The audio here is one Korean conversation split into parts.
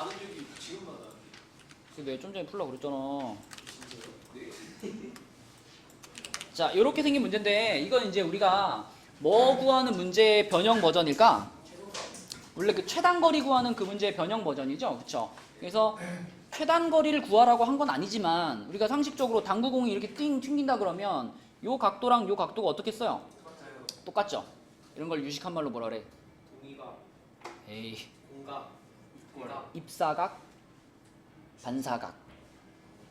아는 얘기 지금 받아. 내가 좀 전에 풀라고 그랬잖아. 진짜요? 네. 자, 이렇게 생긴 문제인데 이건 이제 우리가 뭐 구하는 문제의 변형 버전일까? 원래 그 최단거리 구하는 그 문제의 변형 버전이죠, 그쵸? 그래서 최단거리를 구하라고 한 건 아니지만 우리가 상식적으로 당구공이 이렇게 띵 튕긴다 그러면 요 각도랑 요 각도가 어떻게 써요? 똑같아요. 똑같죠? 이런 걸 유식한 말로 뭐라 그래? 동의가 에이, 공각 입고라. 입사각, 반사각.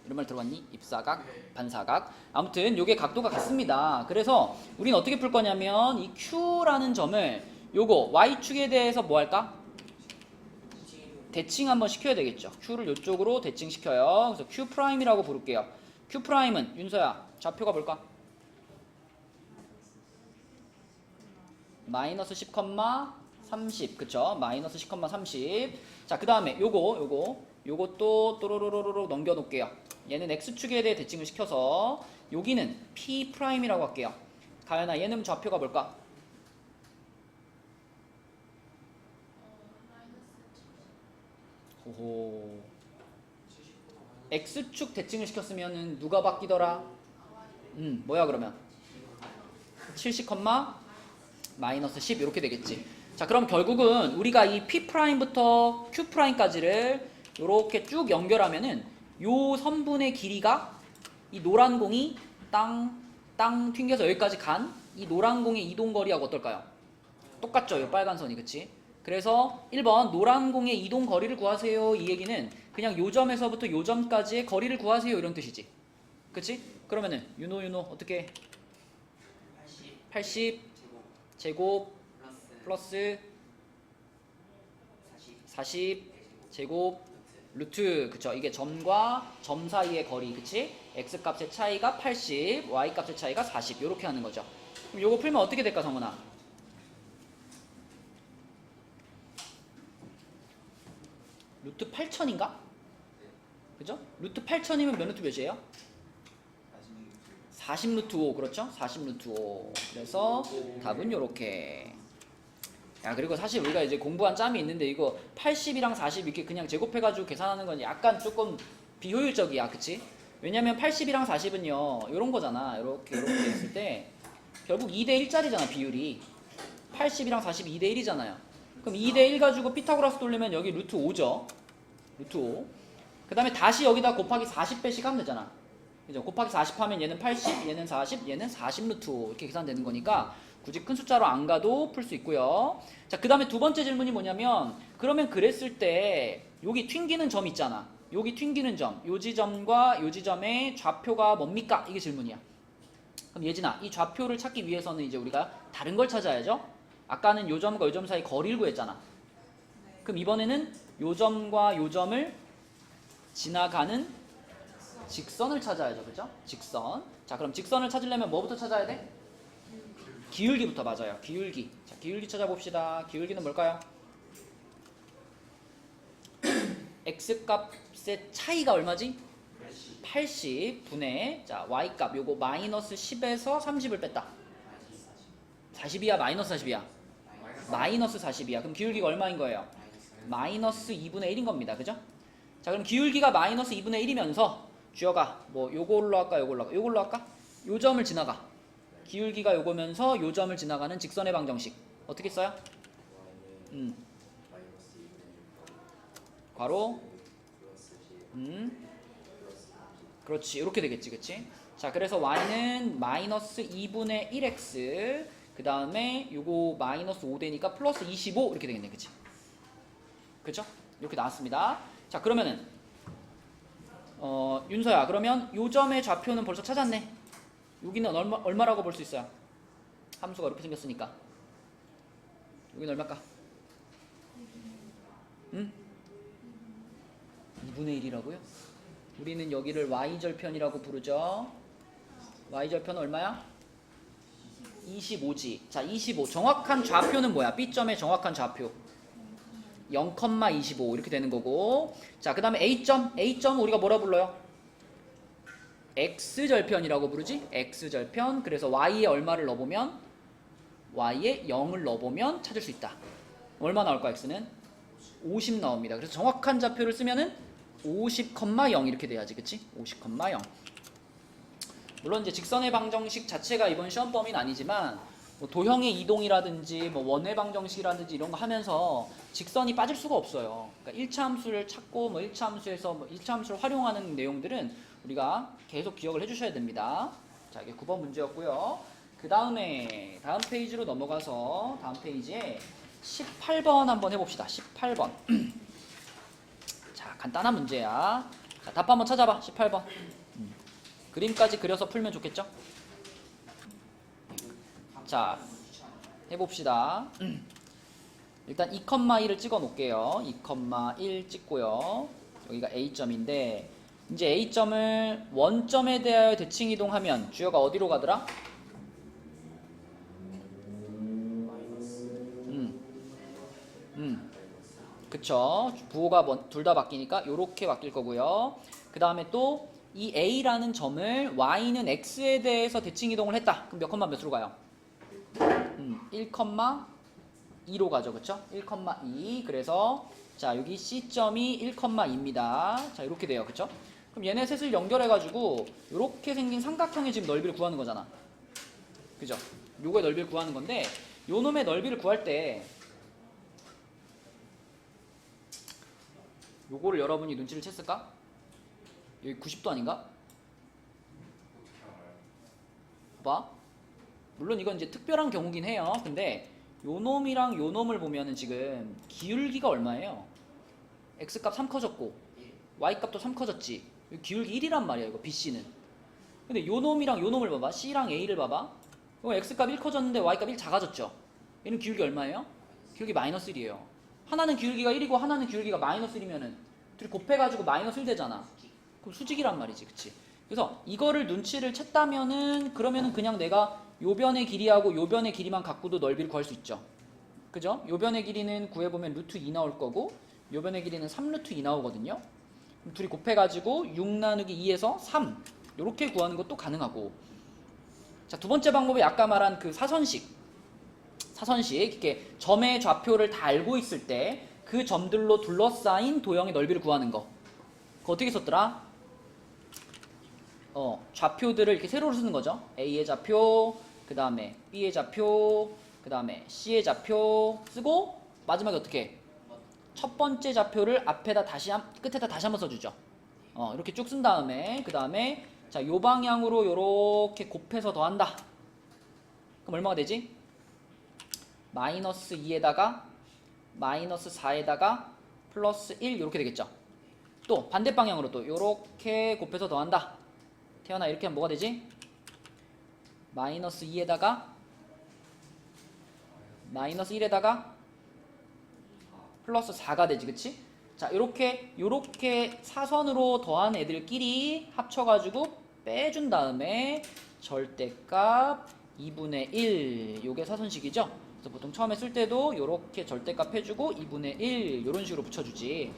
이런 말 들어봤니? 입사각, 네. 반사각. 아무튼 요게 각도가 같습니다. 그래서 우린 어떻게 풀 거냐면 이 Q라는 점을 요거 Y축에 대해서 뭐 할까? 대칭 한번 시켜야 되겠죠. Q를 요쪽으로 대칭시켜요. 그래서 Q'이라고 부를게요. Q'은 윤서야 좌표가 뭘까? 마이너스 10, 30 그쵸? 마이너스 10, 30. 자, 그 다음에 요것도 또로로로로 넘겨놓을게요. 얘는 X축에 대해 대칭을 시켜서 여기는 P'이라고 할게요. 가연아, 얘는 좌표가 뭘까? 호호. X축 대칭을 시켰으면 누가 바뀌더라? 뭐야 그러면? 70, 마이너스 10 이렇게 되겠지. 자, 그럼 결국은 우리가 이 P'부터 Q'까지를 이렇게 쭉 연결하면은 요 선분의 길이가 이 노란 공이 땅 튕겨서 여기까지 간 이 노란 공의 이동 거리하고 어떨까요? 똑같죠, 요 빨간 선이. 그치? 그래서 1번 노란 공의 이동 거리를 구하세요. 이 얘기는 그냥 요 점에서부터 요 점까지의 거리를 구하세요 이런 뜻이지. 그치? 그러면은 윤호 어떻게 80 제곱 플러스 40 제곱 루트. 그쵸? 이게 점과 점 사이의 거리. 그치? x 값의 차이가 80 y 값의 차이가 40 요렇게 하는 거죠. 그럼 요거 풀면 어떻게 될까 성훈아? 루트 8천인가? 그죠? 루트 8천이면 몇 루트 몇이에요? 40 루트 5. 그렇죠? 40 루트 5. 그래서 답은 요렇게. 야, 그리고 사실 우리가 이제 공부한 짬이 있는데 이거 80이랑 40 이렇게 그냥 제곱해가지고 계산하는 건 약간 조금 비효율적이야. 그치? 왜냐면 80이랑 40은요 요런 거잖아. 요렇게 돼 있을 때 결국 2대 1짜리잖아 비율이. 80이랑 40이 2대 1이잖아요. 그럼 2대 1 가지고 피타고라스 돌리면 여기 루트 5죠. 루트 5. 그 다음에 다시 여기다 곱하기 40배씩 하면 되잖아. 그죠? 곱하기 40 하면 얘는 80, 얘는 40, 얘는 40 루트 5 이렇게 계산되는 거니까 굳이 큰 숫자로 안 가도 풀 수 있고요. 자, 그 다음에 두 번째 질문이 뭐냐면 그러면 그랬을 때 여기 튕기는 점 있잖아. 여기 튕기는 점, 요 지점과 요 지점의 좌표가 뭡니까? 이게 질문이야. 그럼 예진아, 이 좌표를 찾기 위해서는 이제 우리가 다른 걸 찾아야죠. 아까는 요 점과 요 점 사이 거리를 구했잖아. 그럼 이번에는 요 점과 요 점을 지나가는 직선을 찾아야죠. 그죠? 직선. 자, 그럼 직선을 찾으려면 뭐부터 찾아야 돼? 기울기부터. 맞아요. 기울기. 자, 기울기 찾아봅시다. 기울기는 뭘까요? x 값의 차이가 얼마지? 80 분의 자 y 값 요거 마이너스 10에서 30을 뺐다. 40이야 마이너스 40이야? 마이너스 40이야. 그럼 기울기가 얼마인 거예요? 마이너스 2분의 1인 겁니다. 그죠? 자, 그럼 기울기가 마이너스 2분의 1이면서 주여가 뭐 요걸로 할까 요걸로 할까? 요 점을 지나가. 기울기가 요거면서 요 점을 지나가는 직선의 방정식 어떻게 써요? 괄호 그렇지. 이렇게 되겠지. 그치? 자, 그래서 y는 마이너스 2분의 1x 그 다음에 요거 마이너스 5되니까 플러스 25 이렇게 되겠네. 그치? 그쵸? 이렇게 나왔습니다. 자, 그러면은 윤서야, 그러면 요 점의 좌표는 벌써 찾았네. 여기는 얼마라고 볼 수 있어요? 함수가 이렇게 생겼으니까. 여기는 얼마일까? 2분의 1이라고요? 우리는 여기를 y절편이라고 부르죠. y절편은 얼마야? 25지. 자, 25. 정확한 좌표는 뭐야? B점의 정확한 좌표. 0,25 이렇게 되는 거고. 자, 그 다음에 A점 우리가 뭐라 불러요? X절편이라고 부르지? X절편. 그래서 Y에 얼마를 넣어보면 Y에 0을 넣어보면 찾을 수 있다. 얼마 나올까 X는? 50 나옵니다. 그래서 정확한 좌표를 쓰면은 50,0 이렇게 돼야지, 그치? 50,0. 물론 이제 직선의 방정식 자체가 이번 시험 범위는 아니지만 뭐 도형의 이동이라든지 뭐 원의 방정식이라든지 이런 거 하면서 직선이 빠질 수가 없어요. 그러니까 1차 함수를 찾고 뭐 1차 함수에서 뭐 1차 함수를 활용하는 내용들은 우리가 계속 기억을 해주셔야 됩니다. 자, 이게 9번 문제였고요. 그 다음에 다음 페이지로 넘어가서 다음 페이지에 18번 한번 해봅시다. 18번. 자, 간단한 문제야. 자, 답 한번 찾아봐. 18번. 그림까지 그려서 풀면 좋겠죠? 자, 해봅시다. 일단 2,1을 찍어 놓을게요. 2,1 찍고요. 여기가 A점인데 이제 A점을 원점에 대하여 대칭 이동하면 주어가 어디로 가더라? 그쵸. 부호가 둘 다 바뀌니까 요렇게 바뀔 거고요. 그 다음에 또 이 A라는 점을 Y는 X에 대해서 대칭 이동을 했다. 그럼 몇 컴마 몇으로 가요? 1,2로 가죠. 그쵸? 1,2. 그래서 자, 여기 C점이 1,2입니다. 자, 이렇게 돼요. 그쵸? 그럼 얘네 셋을 연결해가지고 이렇게 생긴 삼각형의 지금 넓이를 구하는 거잖아. 그죠? 요거의 넓이를 구하는 건데 요 놈의 넓이를 구할 때 요거를 여러분이 눈치를 챘을까? 여기 90도 아닌가? 봐봐. 물론 이건 이제 특별한 경우긴 해요. 근데 요 놈이랑 요 놈을 보면은 지금 기울기가 얼마예요? X값 3 커졌고 Y값도 3 커졌지. 기울기 1이란 말이야 이거 BC는. 근데 요 놈이랑 요 놈을 봐봐. C랑 A를 봐봐. 이거 X값 1 커졌는데 Y값 1 작아졌죠. 얘는 기울기 얼마예요? 기울기 마이너스 1이에요. 하나는 기울기가 1이고 하나는 기울기가 마이너스 1이면은 둘이 곱해가지고 마이너스 1 되잖아. 그럼 수직이란 말이지, 그치? 그래서 이거를 눈치를 챘다면은 그러면은 그냥 내가 요 변의 길이하고 요 변의 길이만 갖고도 넓이를 구할 수 있죠. 그죠? 요 변의 길이는 구해보면 루트 2 나올 거고 요 변의 길이는 3 루트 2 나오거든요. 그럼 둘이 곱해가지고 6 나누기 2에서 3 요렇게 구하는 것도 가능하고. 자, 두 번째 방법이 아까 말한 그 사선식 이렇게 점의 좌표를 다 알고 있을 때 그 점들로 둘러싸인 도형의 넓이를 구하는 거. 그거 어떻게 썼더라? 좌표들을 이렇게 세로로 쓰는 거죠. A의 좌표, 그 다음에 B의 좌표, 그 다음에 C의 좌표 쓰고 마지막에 어떻게 해? 첫 번째 좌표를 앞에다 끝에다 다시 한번 써주죠. 이렇게 쭉 쓴 다음에 그 다음에 자, 요 방향으로 요렇게 곱해서 더한다. 그럼 얼마가 되지? 마이너스 2에다가 마이너스 4에다가 플러스 1 이렇게 되겠죠. 또 반대 방향으로 또 요렇게 곱해서 더한다. 태연아 이렇게 하면 뭐가 되지? 마이너스 2에다가 마이너스 1에다가 플러스 4가 되지, 그치? 자, 요렇게 사선으로 더한 애들끼리 합쳐가지고 빼준 다음에 절대값 2분의 1 요게 사선식이죠? 그래서 보통 처음에 쓸 때도 요렇게 절대값 해주고 2분의 1 요런 식으로 붙여주지.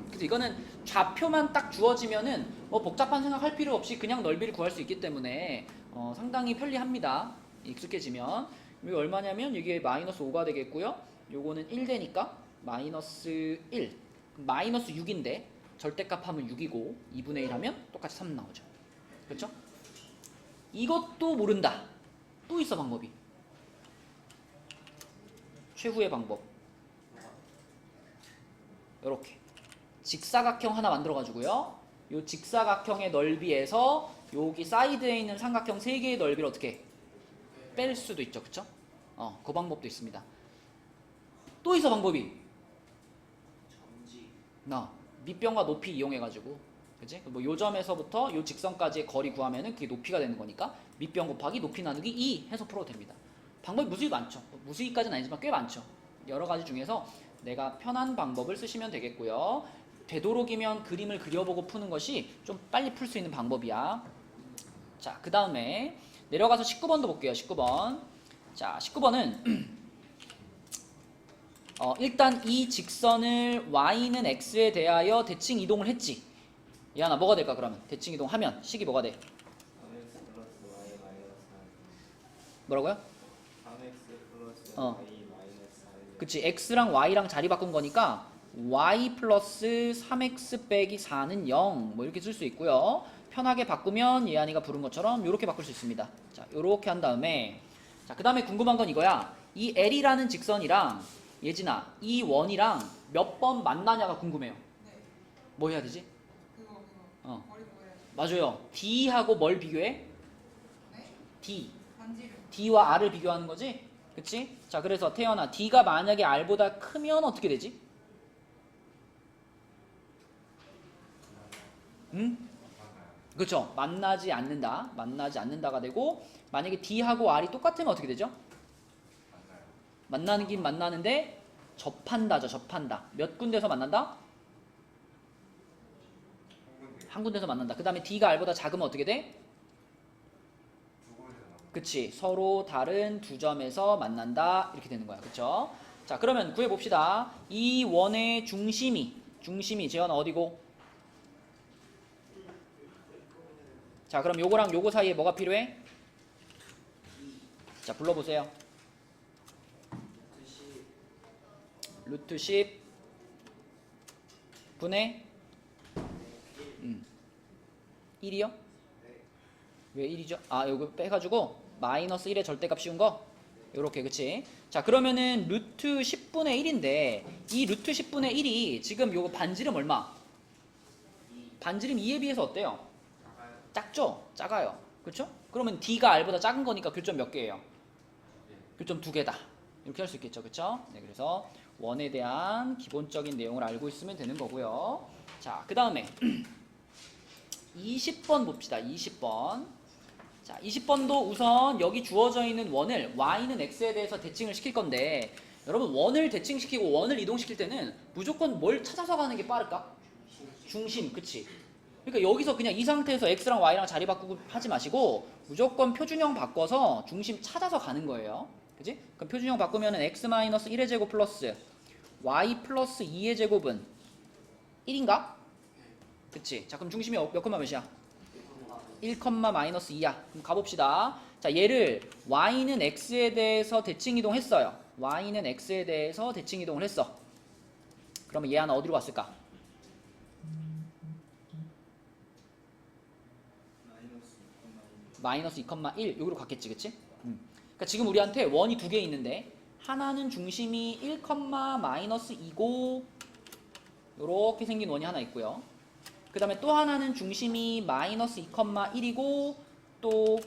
그래서 이거는 좌표만 딱 주어지면은 뭐 복잡한 생각할 필요 없이 그냥 넓이를 구할 수 있기 때문에 상당히 편리합니다. 익숙해지면. 이게 얼마냐면 이게 마이너스 5가 되겠고요. 요거는 1 되니까 마이너스 1. 마이너스 6인데 절대값 하면 6이고 2분의 1 하면 똑같이 3 나오죠. 그렇죠? 이것도 모른다. 또 있어 방법이. 최후의 방법. 요렇게 직사각형 하나 만들어 가지고요. 요 직사각형의 넓이에서 여기 사이드에 있는 삼각형 3개의 넓이를 어떻게 뺄 수도 있죠. 그쵸? 그 방법도 있습니다. 또 있어 방법이. 밑변과 높이 이용해가지고, 그치? 뭐 요 점에서부터 요 직선까지의 거리 구하면은 그게 높이가 되는 거니까 밑변 곱하기 높이 나누기 2 해서 풀어도 됩니다. 방법이 무수히 많죠. 무수히까지는 아니지만 꽤 많죠. 여러 가지 중에서 내가 편한 방법을 쓰시면 되겠고요. 되도록이면 그림을 그려보고 푸는 것이 좀 빨리 풀 수 있는 방법이야. 자, 그 다음에 내려가서 19번도 볼게요. 19번. 자, 19번은 일단 이 직선을 y는 x에 대하여 대칭 이동을 했지. 얘하나 뭐가 될까 그러면? 대칭 이동하면 식이 뭐가 돼? 3x 플러스 y 마이너스 4. 뭐라고요? 3x 플러스 어. y 마이너스 4. 그치, x랑 y랑 자리 바꾼 거니까 y 플러스 3x 빼기 4는 0 뭐 이렇게 쓸 수 있고요. 편하게 바꾸면 예안이가 부른 것처럼 이렇게 바꿀 수 있습니다. 자, 이렇게 한 다음에 자, 그 다음에 궁금한 건 이거야. 이 L이라는 직선이랑 예진아 이 원이랑 몇 번 만나냐가 궁금해요. 네. 뭐 해야 되지? 그거. 어. 머리 뭐예요? 맞아요. D하고 뭘 비교해? 네? D. 반지름. D와 R을 비교하는 거지? 그치? 자, 그래서 태연아, D가 만약에 R보다 크면 어떻게 되지? 응? 그쵸? 만나지 않는다. 만나지 않는다가 되고, 만약에 D하고 R이 똑같으면 어떻게 되죠? 만나는 긴 만나는데, 접한다죠, 접한다. 몇 군데서 만난다? 한 군데서 만난다. 그 다음에 D가 R보다 작으면 어떻게 돼? 그치, 서로 다른 두 점에서 만난다 이렇게 되는 거야. 그쵸? 자, 그러면 구해봅시다. 이 원의 중심이 재현아 어디고? 자, 그럼 요거랑 요거 사이에 뭐가 필요해? 자, 불러보세요. 루트 10 분의 1이요? 왜 1이죠? 아, 요거 빼가지고 마이너스 1의 절대값 씌운 거? 요렇게, 그치? 자, 그러면은 루트 10분의 1인데 이 루트 10분의 1이 지금 요거 반지름 얼마? 반지름 2에 비해서 어때요? 작죠? 작아요. 그쵸? 그러면 D가 R보다 작은 거니까 교점 몇 개예요? 교점 2개다. 이렇게 할 수 있겠죠. 그쵸? 네, 그래서 원에 대한 기본적인 내용을 알고 있으면 되는 거고요. 자, 그 다음에 20번 봅시다. 20번. 자, 20번도 우선 여기 주어져 있는 원을 y는 x에 대해서 대칭을 시킬 건데 여러분 원을 대칭시키고 원을 이동시킬 때는 무조건 뭘 찾아서 가는 게 빠를까? 중심, 그치? 그러니까 여기서 그냥 이 상태에서 x랑 y랑 자리 바꾸고 하지 마시고 무조건 표준형 바꿔서 중심 찾아서 가는 거예요. 그치? 그럼 표준형 바꾸면은 x-1의 제곱 플러스 y 플러스 2의 제곱은 1인가? 그치? 자, 그럼 중심이 몇 콤마 몇이야? 1, 마이너스 2야. 그럼 가봅시다. 자, 얘를 y는 x에 대해서 대칭 이동했어요. y는 x에 대해서 대칭 이동을 했어. 그러면 얘 하나 어디로 갔을까? 마이너스 2,1 여기로 갔겠지, 그치? 그러니까 지금 우리한테 원이 두 개 있는데 하나는 중심이 1, 마이너스 2고 요렇게 생긴 원이 하나 있고요. 그 다음에 또 하나는 중심이 마이너스 2,1이고 또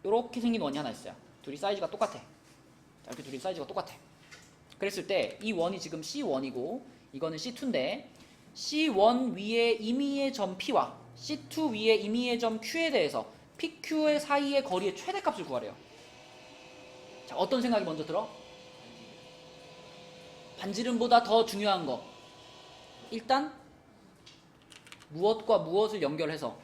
요렇게 생긴 원이 하나 있어요. 둘이 사이즈가 똑같아. 자, 이렇게 둘이 사이즈가 똑같아. 그랬을 때 이 원이 지금 C1이고 이거는 C2인데 C1 위에 임의의 점 P와 C2 위에 임의의 점 Q에 대해서 PQ의 사이의 거리의 최대값을 구하래요. 자, 어떤 생각이 먼저 들어? 반지름보다 더 중요한 거. 일단 무엇과 무엇을 연결해서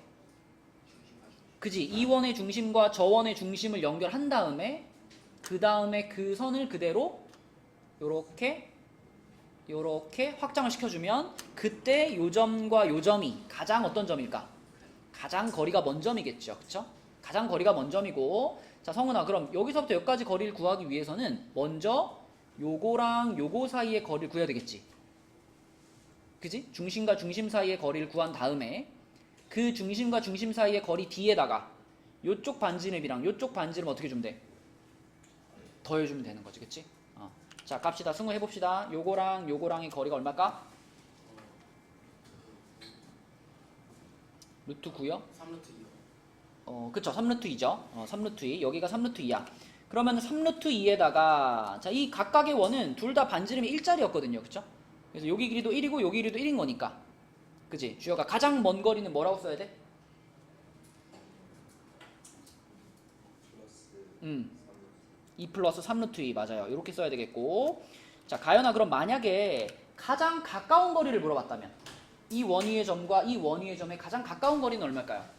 그지? 이 원의 중심과 저 원의 중심을 연결한 다음에 그 다음에 그 선을 그대로 요렇게 확장을 시켜주면 그때 요 점과 요 점이 가장 어떤 점일까? 가장 거리가 먼 점이겠죠. 그쵸? 가장 거리가 먼 점이고 자, 성은아 그럼 여기서부터 여기까지 거리를 구하기 위해서는 먼저 요거랑 요거 사이의 거리를 구해야 되겠지. 그지? 중심과 중심 사이의 거리를 구한 다음에 그 중심과 중심 사이의 거리 D에다가 요쪽 반지름이랑 요쪽 반지름 어떻게 주면 돼? 더해주면 되는 거지, 그치? 자, 깝시다. 승우 해봅시다. 요거랑 요거랑의 거리가 얼마일까? 루트 9요? 3루트 2요. 그쵸. 3루트 2죠. 3루트 2. 여기가 3루트 2야. 그러면 3루트 2에다가 자, 이 각각의 원은 둘 다 반지름이 1짜리였거든요. 그쵸? 그래서 여기 길이도 1이고 여기 길이도 1인 거니까. 그치? 주여가 가장 먼 거리는 뭐라고 써야 돼? 2 플러스 3루트 2 맞아요. 이렇게 써야 되겠고 자, 가연아 그럼 만약에 가장 가까운 거리를 물어봤다면 이 원위의 점과 이 원위의 점의 가장 가까운 거리는 얼마일까요?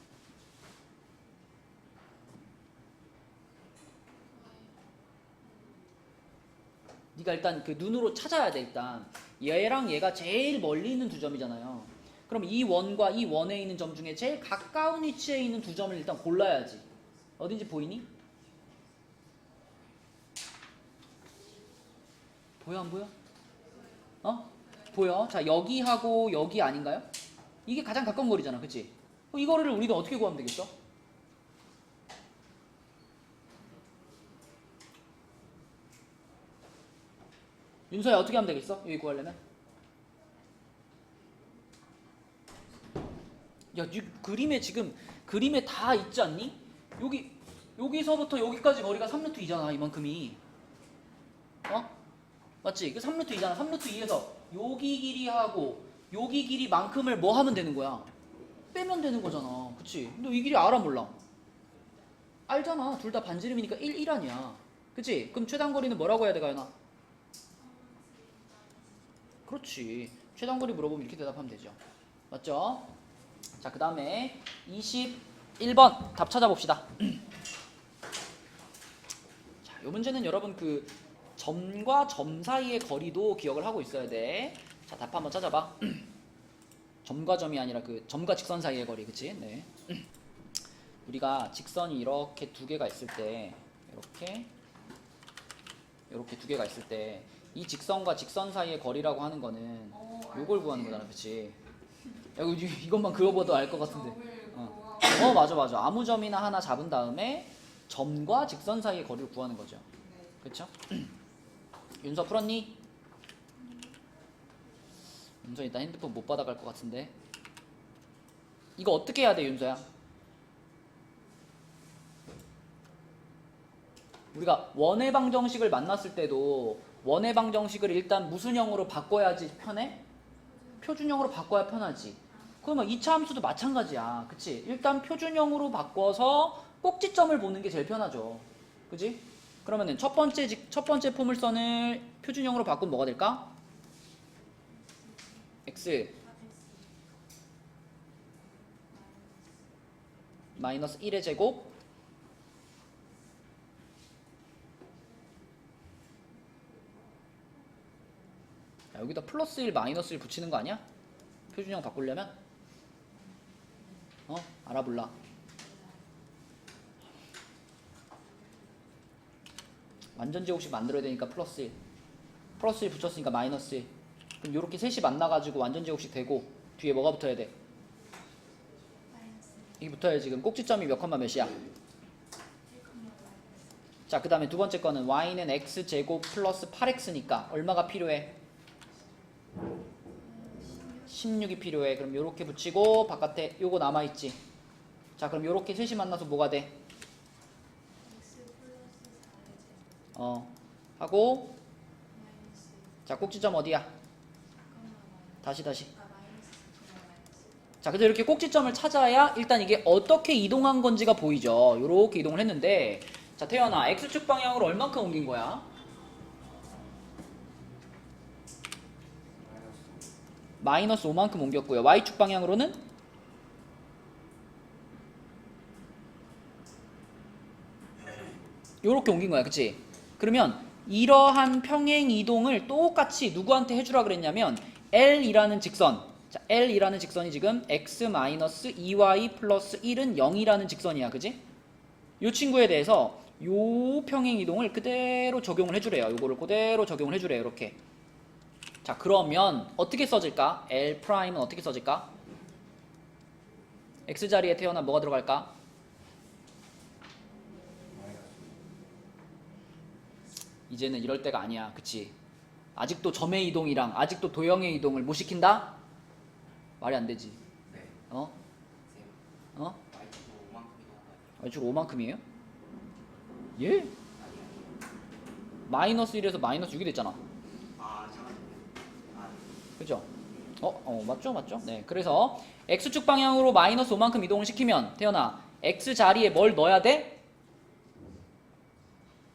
네가 일단 그 눈으로 찾아야 돼. 일단 얘랑 얘가 제일 멀리 있는 두 점이잖아요. 그럼 이 원과 이 원에 있는 점 중에 제일 가까운 위치에 있는 두 점을 일단 골라야지. 어딘지 보이니? 보여 안 보여? 보여? 자, 여기하고 여기 아닌가요? 이게 가장 가까운 거리잖아, 그치? 이거를 우리는 어떻게 구하면 되겠어? 윤서야, 어떻게 하면 되겠어? 여기 구하려면? 야, 그림에 지금 그림에 다 있지 않니? 여기서부터 여기까지 거리가 3루트 2잖아, 이만큼이. 어? 맞지? 그 3루트 2잖아. 3루트 2에서 여기 길이하고 여기 길이만큼을 뭐 하면 되는 거야? 빼면 되는 거잖아. 그치? 너 이 길이 알아 몰라? 알잖아. 둘 다 반지름이니까 1, 1 아니야. 그치? 그럼 최단거리는 뭐라고 해야 돼, 가연아? 그렇지. 최단거리 물어보면 이렇게 대답하면 되죠. 맞죠? 자, 그 다음에 21번 답 찾아봅시다. 자, 이 문제는 여러분 그 점과 점 사이의 거리도 기억을 하고 있어야 돼. 자, 답 한번 찾아봐. 점과 점이 아니라 그 점과 직선 사이의 거리, 그치? 네. 우리가 직선이 이렇게 두 개가 있을 때, 이렇게 두 개가 있을 때, 이 직선과 직선 사이의 거리라고 하는 거는 요걸 구하는 거잖아, 그치? 야, 이것만 그려봐도 알 것 같은데. 맞아. 아무 점이나 하나 잡은 다음에 점과 직선 사이의 거리를 구하는 거죠. 그쵸? 윤서 풀었니? 윤서 일단 핸드폰 못 받아갈 것 같은데. 이거 어떻게 해야 돼, 윤서야? 우리가 원의 방정식을 만났을 때도 원의 방정식을 일단 무슨 형으로 바꿔야지 편해? 표준형으로 바꿔야 편하지. 그러면 2차 함수도 마찬가지야. 그치? 일단 표준형으로 바꿔서 꼭지점을 보는 게 제일 편하죠. 그치? 그러면은 첫 번째 포물선을 표준형으로 바꾸면 뭐가 될까? x 마이너스 1의 제곱 야, 여기다 플러스 1 마이너스 1 붙이는 거 아니야? 표준형 바꾸려면? 알아볼라. 완전 제곱식 만들어야 되니까 플러스 1 플러스 1 붙였으니까 마이너스 1 그럼 요렇게 셋이 만나가지고 완전 제곱식 되고 뒤에 뭐가 붙어야 돼? 이게 붙어야 지금 꼭지점이 몇 컴마 몇이야? 자, 그 다음에 두 번째 거는 y는 x제곱 플러스 8x니까 얼마가 필요해? 16이 필요해. 그럼 요렇게 붙이고 바깥에 요거 남아있지. 자, 그럼 요렇게 셋이 만나서 뭐가 돼? 하고 자, 꼭지점 어디야? 다시 자, 그래서 이렇게 꼭지점을 찾아야 일단 이게 어떻게 이동한 건지가 보이죠. 요렇게 이동을 했는데 자, 태연아 x축 방향으로 얼만큼 옮긴 거야? 마이너스 5만큼 옮겼고요. y축 방향으로는 요렇게 옮긴 거야. 그치? 그러면 이러한 평행 이동을 똑같이 누구한테 해주라 그랬냐면 L이라는 직선. 자, L이라는 직선이 지금 x-2y 플러스 1은 0이라는 직선이야. 그지? 요 친구에 대해서 요 평행 이동을 그대로 적용을 해주래요. 요거를 그대로 적용을 해주래요. 이렇게. 자, 그러면 어떻게 써질까? L'은 어떻게 써질까? X자리에 태어나 뭐가 들어갈까? 이제는 이럴 때가 아니야. 그치? 아직도 점의 이동이랑 아직도 도형의 이동을 못 시킨다? 말이 안 되지. 네. Y축 5만큼이에요? 예? 마이너스 1에서 마이너스 6이 됐잖아. 그죠? 맞죠? 네. 그래서 X축 방향으로 마이너스 5만큼 이동을 시키면 태연아 X 자리에 뭘 넣어야 돼?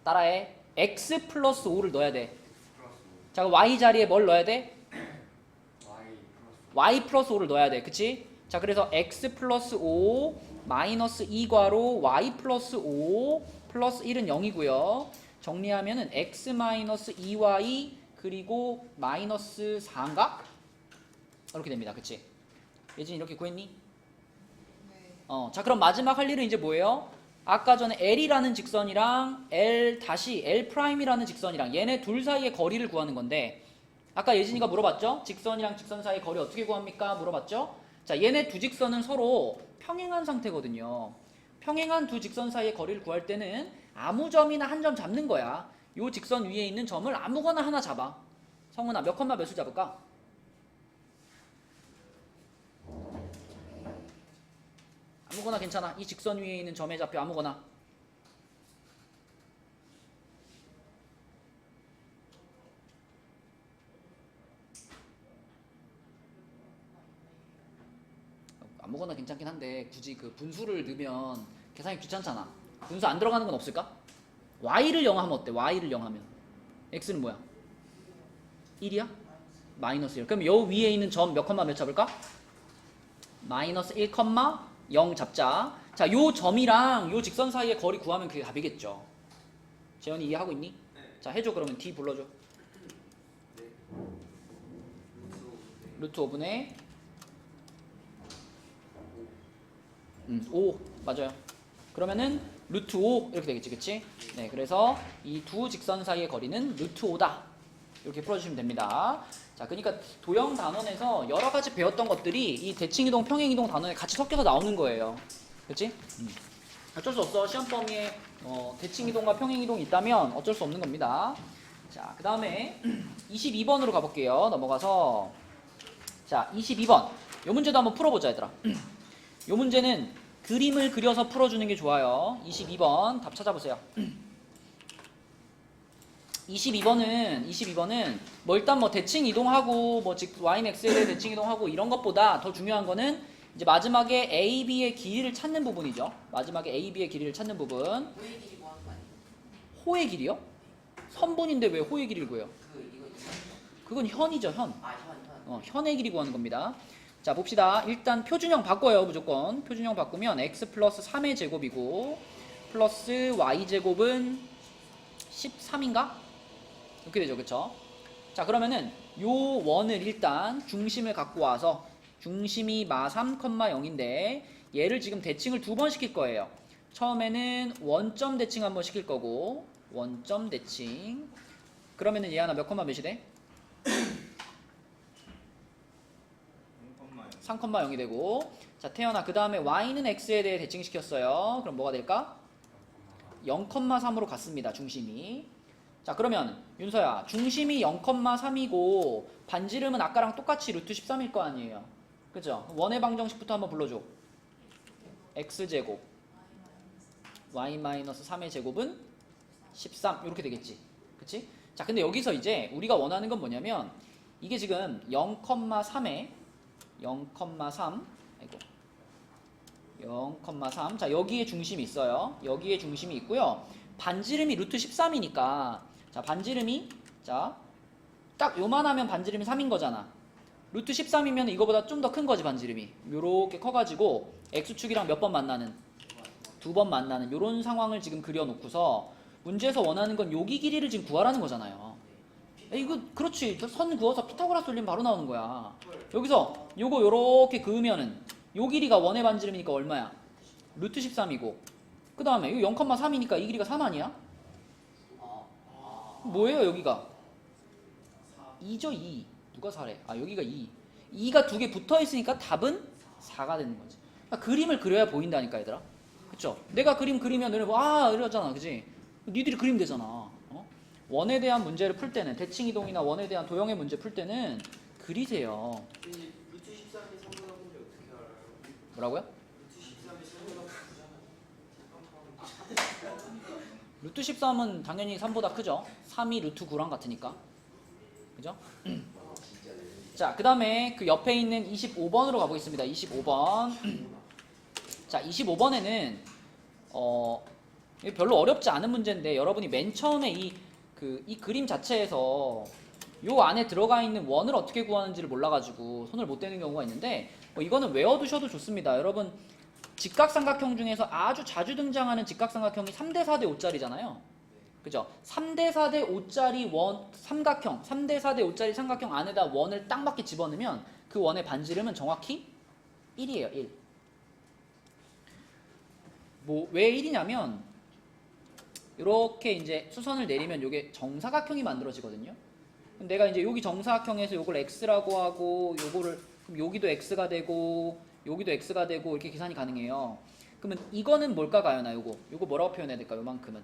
따라해. X 플러스 5를 넣어야 돼. 자, Y 자리에 뭘 넣어야 돼? Y 플러스 5를 넣어야 돼. 그치? 자, 그래서 X 플러스 5 마이너스 2괄호 Y 플러스 5 플러스 1은 0이고요. 정리하면은 X 마이너스 2Y 그리고 마이너스 4인가? 이렇게 됩니다. 그치? 예진이 이렇게 구했니? 네. 자, 그럼 마지막 할 일은 이제 뭐예요? 아까 전에 L이라는 직선이랑 L-L'이라는 직선이랑 얘네 둘 사이의 거리를 구하는 건데 아까 예진이가 물어봤죠? 직선이랑 직선 사이 거리 어떻게 구합니까? 물어봤죠? 자, 얘네 두 직선은 서로 평행한 상태거든요. 평행한 두 직선 사이의 거리를 구할 때는 아무 점이나 한 점 잡는 거야. 요 직선 위에 있는 점을 아무거나 하나 잡아. 성은아, 몇 컴마 몇을 잡을까? 아무거나 괜찮아. 이 직선 위에 있는 점의 좌표 아무거나. 아무거나 괜찮긴 한데 굳이 그 분수를 넣으면 계산이 귀찮잖아. 분수 안 들어가는 건 없을까? y를 0 하면 어때? y를 0 하면 x는 뭐야? 1이야? 마이너스 1. 그럼 요 위에 있는 점 몇 컴마 몇 잡을까? 마이너스 1 컴마 0 잡자. 자, 요 점이랑 요 직선 사이의 거리 구하면 그게 답이겠죠. 재현이 이해하고 있니? 자, 해줘. 그러면 d 불러줘. 루트 5분의 5 맞아요. 그러면은 루트 5 이렇게 되겠지, 그치? 네, 그래서 이 두 직선 사이의 거리는 루트 5다. 이렇게 풀어주시면 됩니다. 자, 그러니까 도형 단원에서 여러 가지 배웠던 것들이 이 대칭이동, 평행이동 단원에 같이 섞여서 나오는 거예요. 그치? 어쩔 수 없어. 시험 범위에 대칭이동과 평행이동이 있다면 어쩔 수 없는 겁니다. 자, 그 다음에 22번으로 가볼게요. 넘어가서 자, 22번. 요 문제도 한번 풀어보자, 얘들아. 요 문제는 그림을 그려서 풀어주는 게 좋아요. 22번 답 찾아보세요. 22번은 뭐 일단 뭐 대칭 이동하고 뭐 y는 x에 대해 대칭 이동하고 이런 것보다 더 중요한 거는 이제 마지막에 a, b의 길이를 찾는 부분이죠. 마지막에 a, b의 길이를 찾는 부분. 호의 길이 뭐 하는 거 아니에요? 호의 길이요? 선분인데 왜 호의 길이를 구해요? 그건 현이죠, 현. 현의 길이 구하는 겁니다. 자, 봅시다. 일단 표준형 바꿔요, 무조건. 표준형 바꾸면 x 플러스 3의 제곱이고 플러스 y 제곱은 13인가? 이렇게 되죠, 그쵸? 자, 그러면은 요 원을 일단 중심을 갖고 와서 중심이 마 3,0인데 얘를 지금 대칭을 2번 시킬 거예요. 처음에는 원점 대칭 한번 시킬 거고 원점 대칭. 그러면은 얘 하나 몇 컴마 몇이 돼? 3,0이 되고. 자, 태연아, 그 다음에 y는 x에 대해 대칭시켰어요. 그럼 뭐가 될까? 0,3으로 갔습니다, 중심이. 자, 그러면 윤서야, 중심이 0,3이고 반지름은 아까랑 똑같이 루트 13일 거 아니에요. 그죠? 원의 방정식부터 한번 불러줘. x제곱 y-3의 제곱은 13 이렇게 되겠지. 그치? 자, 근데 여기서 이제 우리가 원하는 건 뭐냐면 이게 지금 0,3에 0,3 아이고 0,3. 자, 여기에 중심이 있어요. 여기에 중심이 있고요. 반지름이 루트 13이니까 자, 반지름이 자, 딱 요만하면 반지름이 3인 거잖아. 루트 13이면 이거보다 좀 더 큰 거지, 반지름이. 요렇게 커가지고 x축이랑 몇 번 만나는? 2번 만나는 요런 상황을 지금 그려놓고서 문제에서 원하는 건 여기 길이를 지금 구하라는 거잖아요. 이거 그렇지. 선 그어서 피타고라스 올리면 바로 나오는 거야. 여기서 요거 요렇게 그으면은 요 길이가 원의 반지름이니까 얼마야? 루트 13이고 그 다음에 이거 0,3이니까 이 길이가 3 아니야? 뭐예요 여기가? 2죠 2. 누가 4래? 아, 여기가 2. 2가 두 개 붙어 있으니까 답은 4가 되는 거지. 그러니까 그림을 그려야 보인다니까, 얘들아. 그쵸? 내가 그림 그리면 너네 뭐 이러잖아, 그지? 니들이 그리면 되잖아. 원에 대한 문제를 풀 때는 대칭이동이나 원에 대한 도형의 문제 풀 때는 그리세요. 루트 13이 3보다 큰지 어떻게 알아요? 뭐라고요? 루트 13이 3보다 크잖아. 루트 13은 당연히 3보다 크죠. 3이 루트 9랑 같으니까. 그죠? 자, 그 다음에 그 옆에 있는 25번으로 가보겠습니다. 25번. 자, 25번에는 별로 어렵지 않은 문제인데 여러분이 맨 처음에 이 그림 자체에서 요 안에 들어가 있는 원을 어떻게 구하는지를 몰라가지고 손을 못 대는 경우가 있는데 이거는 외워두셔도 좋습니다. 여러분 직각삼각형 중에서 아주 자주 등장하는 직각삼각형이 3대 4대 5짜리잖아요. 그죠? 3대 4대 5짜리 삼각형 3대 4대 5짜리 삼각형 안에다 원을 딱 맞게 집어넣으면 그 원의 반지름은 정확히 1이에요. 1. 왜 1이냐면 이렇게 이제 수선을 내리면 이게 정사각형이 만들어지거든요. 그럼 내가 이제 여기 정사각형에서 요걸 x라고 하고 요거를 그럼 여기도 x가 되고 여기도 x가 되고 이렇게 계산이 가능해요. 그러면 이거는 뭘까 가연아 요거 뭐라고 표현해야 될까 요만큼은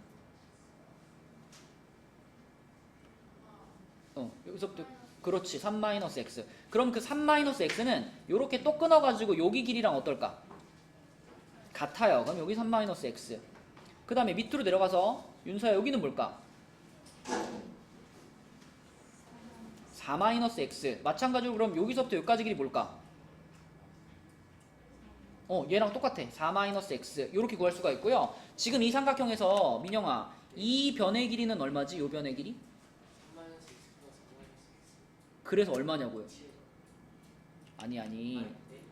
여기서부터 그렇지 3-x 그럼 그 3-x는 요렇게 또 끊어가지고 여기 길이랑 어떨까 같아요. 그럼 여기 3-x 그 다음에 밑으로 내려가서 윤서야 여기는 뭘까 4-x 마찬가지로 그럼 여기서부터 여기까지 길이 뭘까 얘랑 똑같아 4-x 요렇게 구할 수가 있고요. 지금 이 삼각형에서 민영아 이 변의 길이는 얼마지? 요 변의 길이? 그래서 얼마냐고요? 아니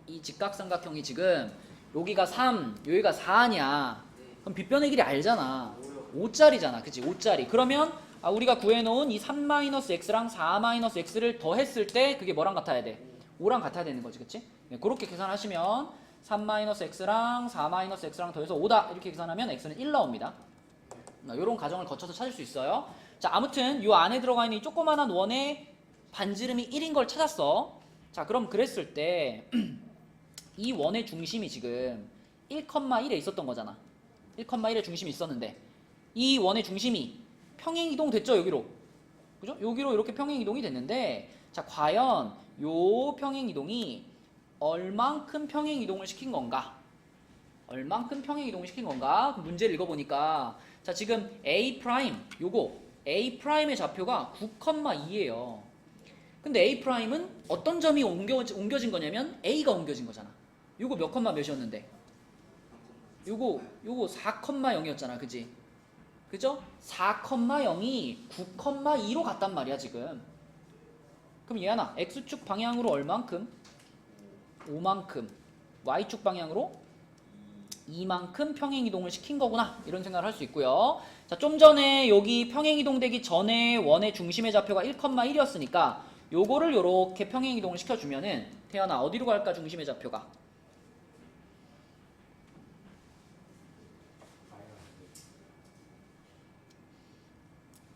이 직각삼각형이 지금 여기가 3 여기가 4냐 그럼 빗변의 길이 알잖아 5짜리잖아 그치 5짜리 그러면 우리가 구해놓은 이 3-x랑 4-x를 더했을 때 그게 뭐랑 같아야 돼? 5랑 같아야 되는 거지 그치? 네, 그렇게 계산하시면 3-x랑 4-x랑 더해서 5다 이렇게 계산하면 x는 1 나옵니다. 이런 과정을 거쳐서 찾을 수 있어요. 자 아무튼 이 안에 들어가 있는 이 조그만한 원의 반지름이 1인 걸 찾았어. 자 그럼 그랬을 때 이 원의 중심이 지금 1,1에 있었던 거잖아. 1,1에 중심이 있었는데 이 원의 중심이 평행 이동 됐죠 여기로. 그죠? 여기로 이렇게 평행 이동이 됐는데 자 과연 요 평행 이동이 얼만큼 평행 이동을 시킨 건가? 얼만큼 평행 이동을 시킨 건가? 문제를 읽어보니까 자 지금 A 프라임 요거 A 프라임의 좌표가 9,2예요. 근데 A 프라임은 어떤 점이 옮겨진 거냐면 A가 옮겨진 거잖아. 요거 몇 컴마 몇이었는데? 요거 4,0이었잖아. 그지? 그죠? 4,0이 9,2로 갔단 말이야 지금. 그럼 얘하나 X축 방향으로 얼만큼? 5만큼 Y축 방향으로 2만큼 평행이동을 시킨 거구나 이런 생각을 할 수 있고요. 자, 좀 전에 여기 평행이동되기 전에 원의 중심의 좌표가 1,1이었으니까 요거를 요렇게 평행이동을 시켜주면은 태연아 어디로 갈까 중심의 좌표가?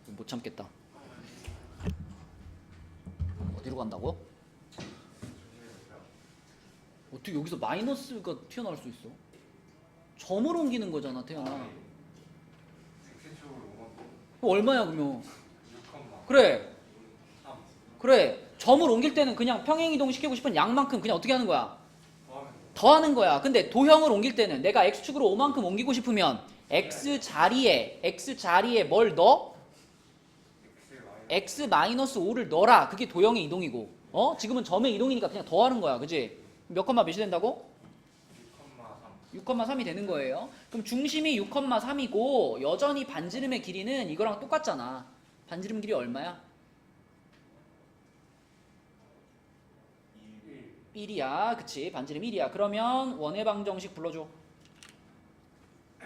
못 참겠다. 어디로 간다고? 어떻게 여기서 마이너스가 튀어나올 수 있어? 점을 옮기는 거잖아, 태연아. 얼마야 그러면? 그래. 점을 옮길 때는 그냥 평행이동 시키고 싶은 양만큼 그냥 어떻게 하는 거야? 더하는 거야. 근데 도형을 옮길 때는 내가 x축으로 5만큼 옮기고 싶으면 x자리에 뭘 넣어? x-5를 넣어라. 그게 도형의 이동이고. 지금은 점의 이동이니까 그냥 더하는 거야. 그지? 몇 컴마 몇이 된다고? 6,3이 되는 거예요. 그럼 중심이 6,3이고 여전히 반지름의 길이는 이거랑 똑같잖아. 반지름 길이 얼마야? 1이야. 그치? 반지름 1이야. 그러면 원의 방정식 불러줘. x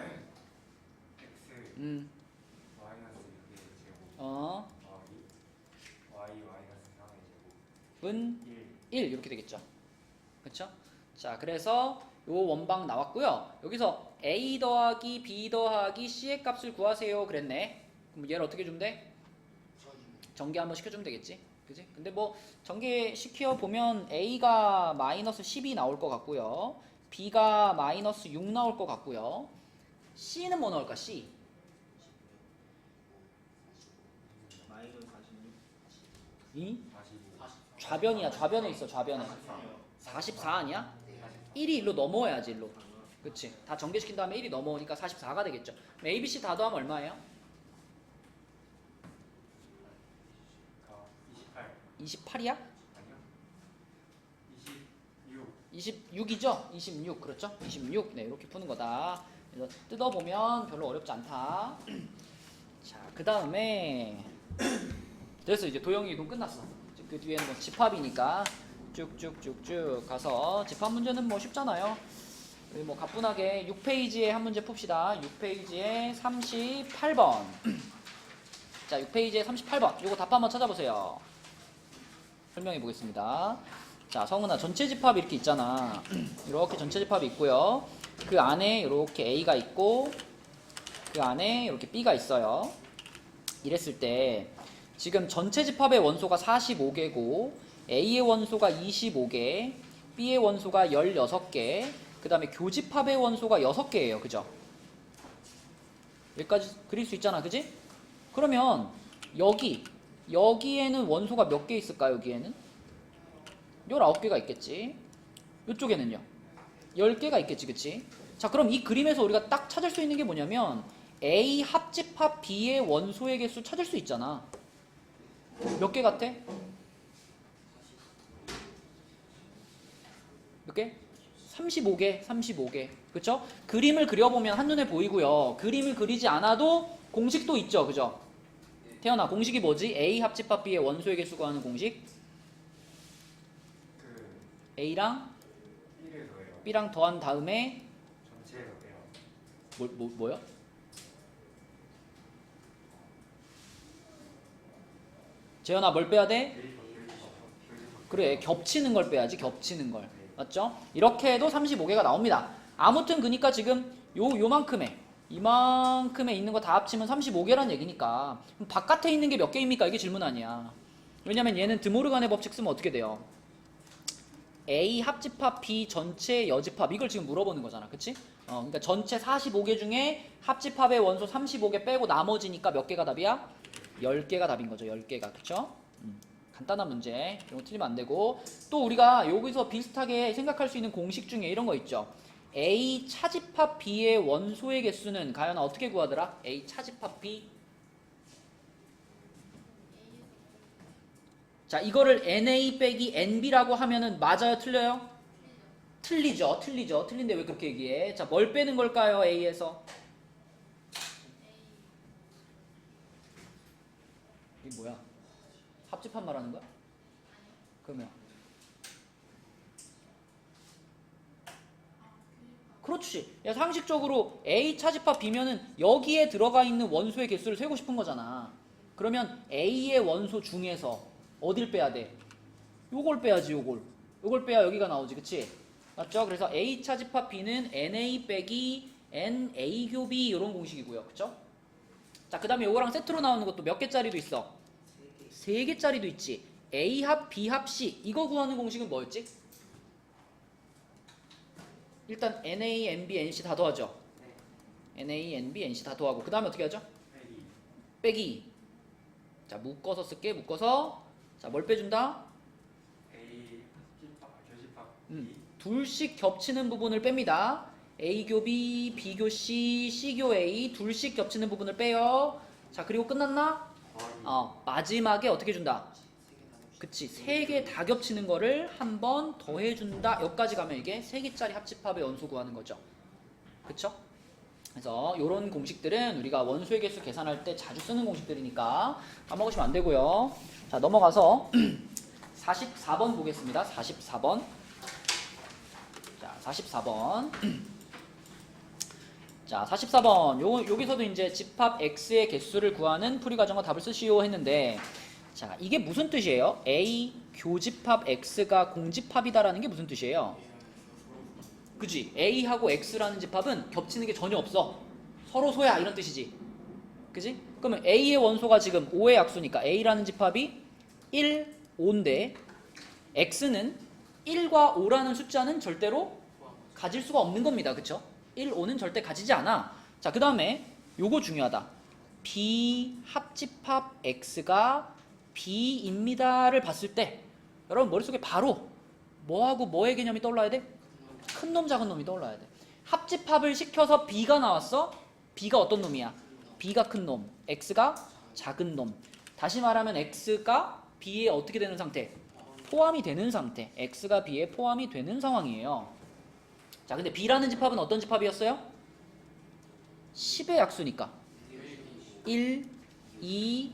마이너스 6의 제곱 y 마이너스 3의 은 제곱 1 이렇게 되겠죠. 그쵸? 자, 그래서 요 원방 나왔고요. 여기서 a 더하기 b 더하기 c의 값을 구하세요 그랬네. 그럼 얘를 어떻게 주면 돼? 전개 한번 시켜주면 되겠지. 그지? 근데 뭐 전개 시켜 보면 a가 마이너스 10이 나올 것 같고요. b가 마이너스 6 나올 것 같고요. c는 뭐 나올까? c 마이너스 46. 이 45 좌변이야. 좌변에 있어. 좌변에 44 아니야? 1이 일로 넘어야지 일로. 그치? 다 전개시킨 다음에 1이 넘어오니까 44가 되겠죠. 그럼 A, B, C 다 더하면 얼마예요? 28 28이야? 아니요 26 26이죠? 26 그렇죠? 26 네 이렇게 푸는 거다. 그래서 뜯어보면 별로 어렵지 않다. 자, 그 다음에 그래서 이제 도형의 이동 끝났어. 그 뒤에는 뭐 집합이니까 쭉쭉쭉쭉 가서 집합 문제는 뭐 쉽잖아요. 우리 뭐 가뿐하게 6페이지에 한 문제 풉시다. 6페이지에 38번. 자, 6페이지에 38번. 요거 답 한번 찾아보세요. 설명해 보겠습니다. 자, 성은아 전체 집합 이렇게 있잖아. 이렇게 전체 집합이 있고요. 그 안에 이렇게 A가 있고 그 안에 이렇게 B가 있어요. 이랬을 때 지금 전체 집합의 원소가 45개고 A의 원소가 25개, B의 원소가 16개, 그 다음에 교집합의 원소가 6개예요. 그죠? 여기까지 그릴 수 있잖아. 그지? 그러면 여기에는 원소가 몇 개 있을까? 여기에는 19개가 있겠지. 이쪽에는요 10개가 있겠지. 그치? 자, 그럼 이 그림에서 우리가 딱 찾을 수 있는 게 뭐냐면 A 합집합 B의 원소의 개수 찾을 수 있잖아. 몇 개 같아? 몇 개? 35개. 그쵸? 그림을 그려보면 한눈에 보이고요. 그림을 그리지 않아도 공식도 있죠. 그죠? 태연아, 공식이 뭐지? A 합집합 B의 원소의 개수 구하는 공식? 그 A랑 B를 더해요. B랑 더한 다음에 전체에서 빼요. 뭐요? 재현아, 뭘 빼야 돼? 그래, 겹치는 걸 빼야지. 겹치는 걸. 맞죠? 이렇게 해도 35개가 나옵니다. 아무튼 그니까 지금 요만큼에 이만큼에 있는 거 다 합치면 35개란 얘기니까 그럼 바깥에 있는 게 몇 개입니까? 이게 질문 아니야. 왜냐면 얘는 드모르간의 법칙 쓰면 어떻게 돼요? A 합집합 B 전체 여집합 이걸 지금 물어보는 거잖아. 그치? 그러니까 전체 45개 중에 합집합의 원소 35개 빼고 나머지니까 몇 개가 답이야? 10개가 답인 거죠. 10개가. 그쵸? 간단한 문제. 이거 틀리면 안 되고. 또 우리가 여기서 비슷하게 생각할 수 있는 공식 중에 이런 거 있죠. A 차집합 B의 원소의 개수는 가연아 어떻게 구하더라? A 차집합 B. 자, 이거를 NA 빼기 NB라고 하면은 맞아요? 틀려요? 틀리죠. 틀린데 왜 그렇게 얘기해? 자, 뭘 빼는 걸까요? A에서. 이게 뭐야? 합집합 말하는 거야? 그러면 그렇지. 야, 상식적으로 A 차집합 B면은 여기에 들어가 있는 원소의 개수를 세고 싶은 거잖아. 그러면 A의 원소 중에서 어딜 빼야 돼? 요걸 빼야지. 요걸 빼야 여기가 나오지. 그치? 맞죠? 그래서 A 차집합 B는 NA 빼기 NA 교비 이런 공식이고요. 그쵸? 자, 그 다음에 요거랑 세트로 나오는 것도 몇 개짜리도 있어? 3개짜리도 있지. A 합 B 합 C 이거 구하는 공식은 뭐였지? 일단 NA, NB, NC 다 더하죠. NA, NB, NC 다 더하고 그 다음에 어떻게 하죠? 빼기. 자, 묶어서 쓸게. 묶어서 자, 뭘 빼준다? A 교집합 둘씩 겹치는 부분을 뺍니다. A교 B, B교 C, C교 A 둘씩 겹치는 부분을 빼요. 자, 그리고 끝났나? 마지막에 어떻게 준다? 그치, 3개 다 겹치는 거를 한 번 더해준다. 여기까지 가면 이게 3개짜리 합집합의 원소 구하는 거죠. 그쵸? 그래서 이런 공식들은 우리가 원소의 개수 계산할 때 자주 쓰는 공식들이니까 까먹으시면 안 되고요. 자, 넘어가서 44번 보겠습니다. 44번. 자, 44번. 자, 44번. 여기서도 이제 집합 X의 개수를 구하는 풀이 과정과 답을 쓰시오 했는데, 자, 이게 무슨 뜻이에요? A 교집합 X가 공집합이다라는 게 무슨 뜻이에요? 그지? A하고 X라는 집합은 겹치는 게 전혀 없어. 서로 소야 이런 뜻이지. 그지? 그러면 A의 원소가 지금 5의 약수니까 A라는 집합이 1, 5인데 X는 1과 5라는 숫자는 절대로 가질 수가 없는 겁니다. 그쵸? 1, 5는 절대 가지지 않아. 자, 그 다음에 요거 중요하다. B 합집합 X가 B입니다를 봤을 때 여러분 머릿속에 바로 뭐하고 뭐의 개념이 떠올라야 돼? 큰 놈 작은 놈이 떠올라야 돼. 합집합을 시켜서 B가 나왔어? B가 어떤 놈이야? B가 큰 놈, X가 작은 놈. 다시 말하면 X가 B에 어떻게 되는 상태? 포함이 되는 상태. X가 B에 포함이 되는 상황이에요. 자, 근데 B라는 집합은 어떤 집합이었어요? 10의 약수니까 1, 2,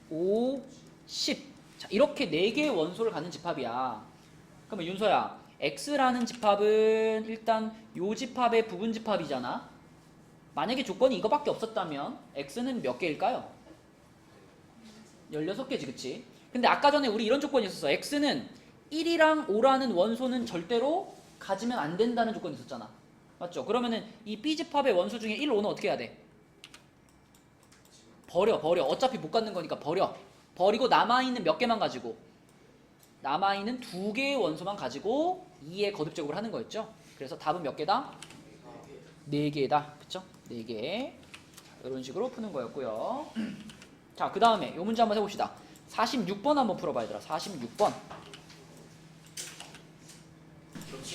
5, 10. 자, 이렇게 4개의 원소를 갖는 집합이야. 그러면 윤서야, X라는 집합은 일단 요 집합의 부분 집합이잖아. 만약에 조건이 이거밖에 없었다면 X는 몇 개일까요? 16개지, 그치? 근데 아까 전에 우리 이런 조건이 있었어. X는 1이랑 5라는 원소는 절대로 가지면 안 된다는 조건이 있었잖아. 맞죠? 그러면은 이 B집합의 원소 중에 1, 5는 어떻게 해야 돼? 버려. 어차피 못 갖는 거니까 버려. 버리고 남아있는 몇 개만 가지고 남아있는 2개의 원소만 가지고 2의 거듭제곱을 하는 거였죠. 그래서 답은 몇 개다? 4개다. 그쵸? 4개. 이런 식으로 푸는 거였고요. 자, 그 다음에 이 문제 한번 해봅시다. 46번 한번 풀어봐 얘들아. 46번.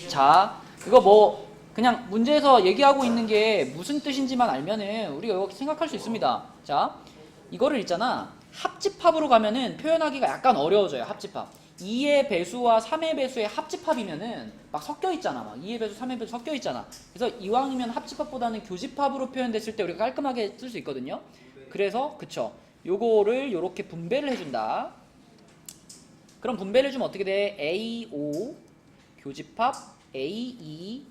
자, 이거 뭐 그냥 문제에서 얘기하고 있는 게 무슨 뜻인지만 알면은 우리가 이거 생각할 수 있습니다. 자, 이거를 있잖아. 합집합으로 가면은 표현하기가 약간 어려워져요. 합집합. 2의 배수와 3의 배수의 합집합이면은 막 섞여 있잖아. 막 2의 배수, 3의 배수 섞여 있잖아. 그래서 이왕이면 합집합보다는 교집합으로 표현됐을 때 우리가 깔끔하게 쓸 수 있거든요. 그래서 그쵸. 요거를 요렇게 분배를 해준다. 그럼 분배를 해주면 어떻게 돼? A5 교집합 A2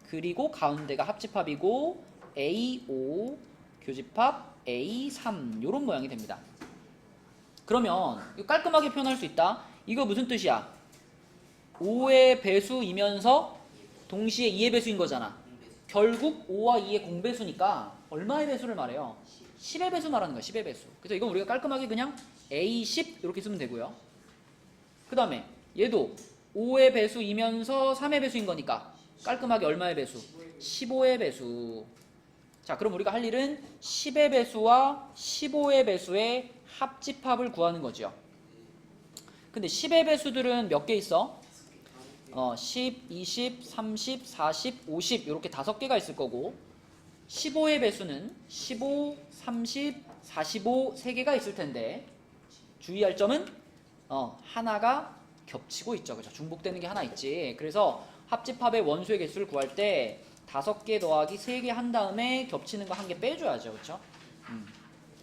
그리고 가운데가 합집합이고 A5 교집합 A3 요런 모양이 됩니다. 그러면 이거 깔끔하게 표현할 수 있다. 이거 무슨 뜻이야? 5의 배수이면서 동시에 2의 배수인 거잖아. 결국 5와 2의 공배수니까 얼마의 배수를 말해요? 10의 배수 말하는 거야. 10의 배수. 그래서 이건 우리가 깔끔하게 그냥 A10 이렇게 쓰면 되고요. 그 다음에 얘도 5의 배수이면서 3의 배수인 거니까 깔끔하게 얼마의 배수? 15의 배수. 자, 그럼 우리가 할 일은 10의 배수와 15의 배수의 합집합을 구하는 거죠. 근데 10의 배수들은 몇 개 있어? 10, 20, 30, 40, 50 이렇게 5개가 있을 거고 15의 배수는 15, 30, 45 3개가 있을 텐데 주의할 점은 하나가 겹치고 있죠. 그죠? 중복되는 게 하나 있지. 그래서 합집합의 원소의 개수를 구할 때 5개 더하기 3개 한 다음에 겹치는 거 1개 빼줘야죠. 그렇죠?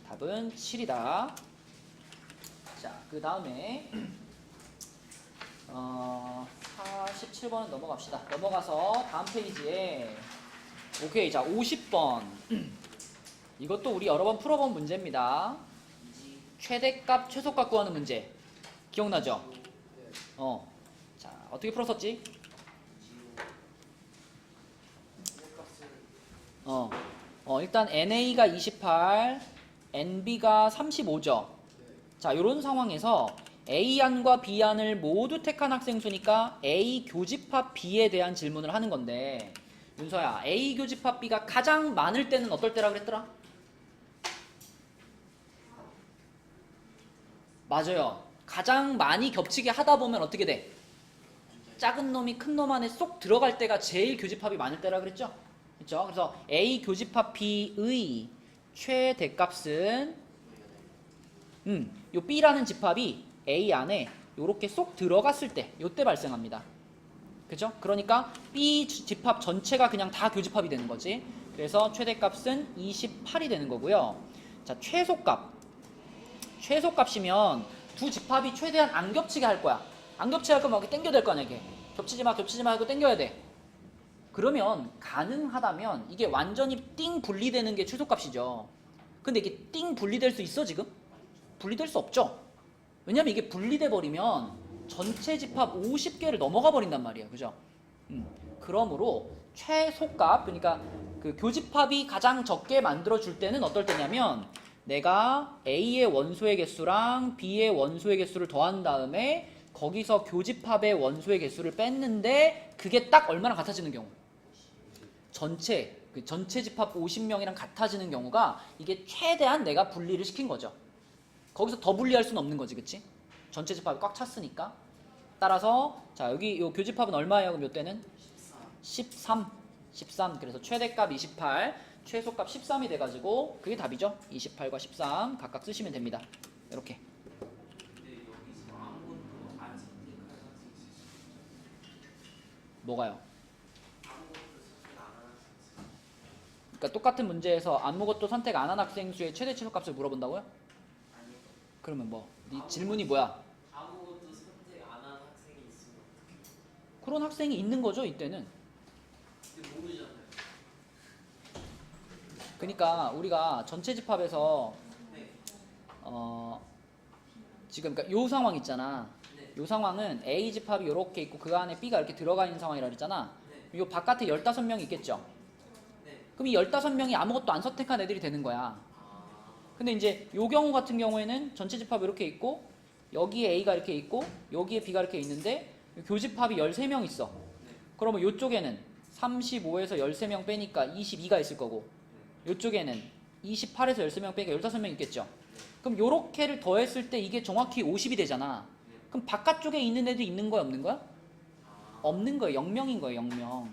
답은 7이다. 자, 그 다음에 47번은 넘어갑시다. 넘어가서 다음 페이지에 오케이. 자, 50번. 이것도 우리 여러 번 풀어본 문제입니다. 최대값, 최소값 구하는 문제. 기억나죠? 자, 어떻게 풀었었지? 일단 NA가 28, NB가 35죠. 자, 요런 상황에서 A안과 B안을 모두 택한 학생 수니까 A 교집합 B에 대한 질문을 하는 건데 윤서야, A 교집합 B가 가장 많을 때는 어떨 때라 그랬더라? 맞아요. 가장 많이 겹치게 하다 보면 어떻게 돼? 작은 놈이 큰 놈 안에 쏙 들어갈 때가 제일 교집합이 많을 때라 그랬죠? 그렇죠? 그래서 A 교집합 B의 최대값은 요 B라는 집합이 A 안에 요렇게 쏙 들어갔을 때 요때 발생합니다. 그죠? 그러니까 B 집합 전체가 그냥 다 교집합이 되는 거지. 그래서 최대값은 28이 되는 거고요. 자, 최소값이면 두 집합이 최대한 안 겹치게 할 거야. 안 겹치게 할 거면 이렇게 당겨야 될 거 아니야. 이게 겹치지 마 하고 당겨야 돼. 그러면 가능하다면 이게 완전히 띵 분리되는 게 최소값이죠. 근데 이게 띵 분리될 수 있어 지금? 분리될 수 없죠. 왜냐면 이게 분리돼 버리면 전체 집합 50개를 넘어가 버린단 말이에요. 그죠? 그러므로 최소값, 그러니까 그 교집합이 가장 적게 만들어 줄 때는 어떨 때냐면 내가 A의 원소의 개수랑 B의 원소의 개수를 더한 다음에 거기서 교집합의 원소의 개수를 뺐는데 그게 딱 얼마나 같아지는 경우? 전체 집합 50명이랑 같아지는 경우가 이게 최대한 내가 분리를 시킨 거죠. 거기서 더 분리할 수는 없는 거지, 그치? 전체 집합이 꽉 찼으니까. 따라서 자, 여기 요 교집합은 얼마예요? 그럼 요 때는 13. 그래서 최대값 28, 최소값 13이 돼가지고 그게 답이죠. 28과 13 각각 쓰시면 됩니다. 이렇게. 뭐가요? 그러니까 똑같은 문제에서 아무것도 선택 안 한 학생 수의 최대 최소값을 물어본다고요? 그러면 뭐? 네 질문이 뭐야? 아무것도 선택 안 한 학생이 있으면 어떡해? 그런 학생이 있는 거죠, 이때는. 근데 모르잖아요. 그러니까 우리가 전체 집합에서 네. 지금 그러니까 요 상황 있잖아. 네. 요 상황은 A 집합이 이렇게 있고 그 안에 B가 이렇게 들어가 있는 상황이라 그랬잖아. 네. 요 바깥에 15명이 있겠죠. 네. 그럼 이 15명이 아무것도 안 선택한 애들이 되는 거야. 근데 이제 요 경우 같은 경우에는 전체 집합이 이렇게 있고 여기에 A가 이렇게 있고 여기에 B가 이렇게 있는데 교집합이 13명 있어. 그러면 요쪽에는 35에서 13명 빼니까 22가 있을 거고 요쪽에는 28에서 13명 빼니까 15명 있겠죠. 그럼 요렇게를 더했을 때 이게 정확히 50이 되잖아. 그럼 바깥쪽에 있는 애들 있는 거야 없는 거야? 없는 거예요. 0명인 거예요. 0명.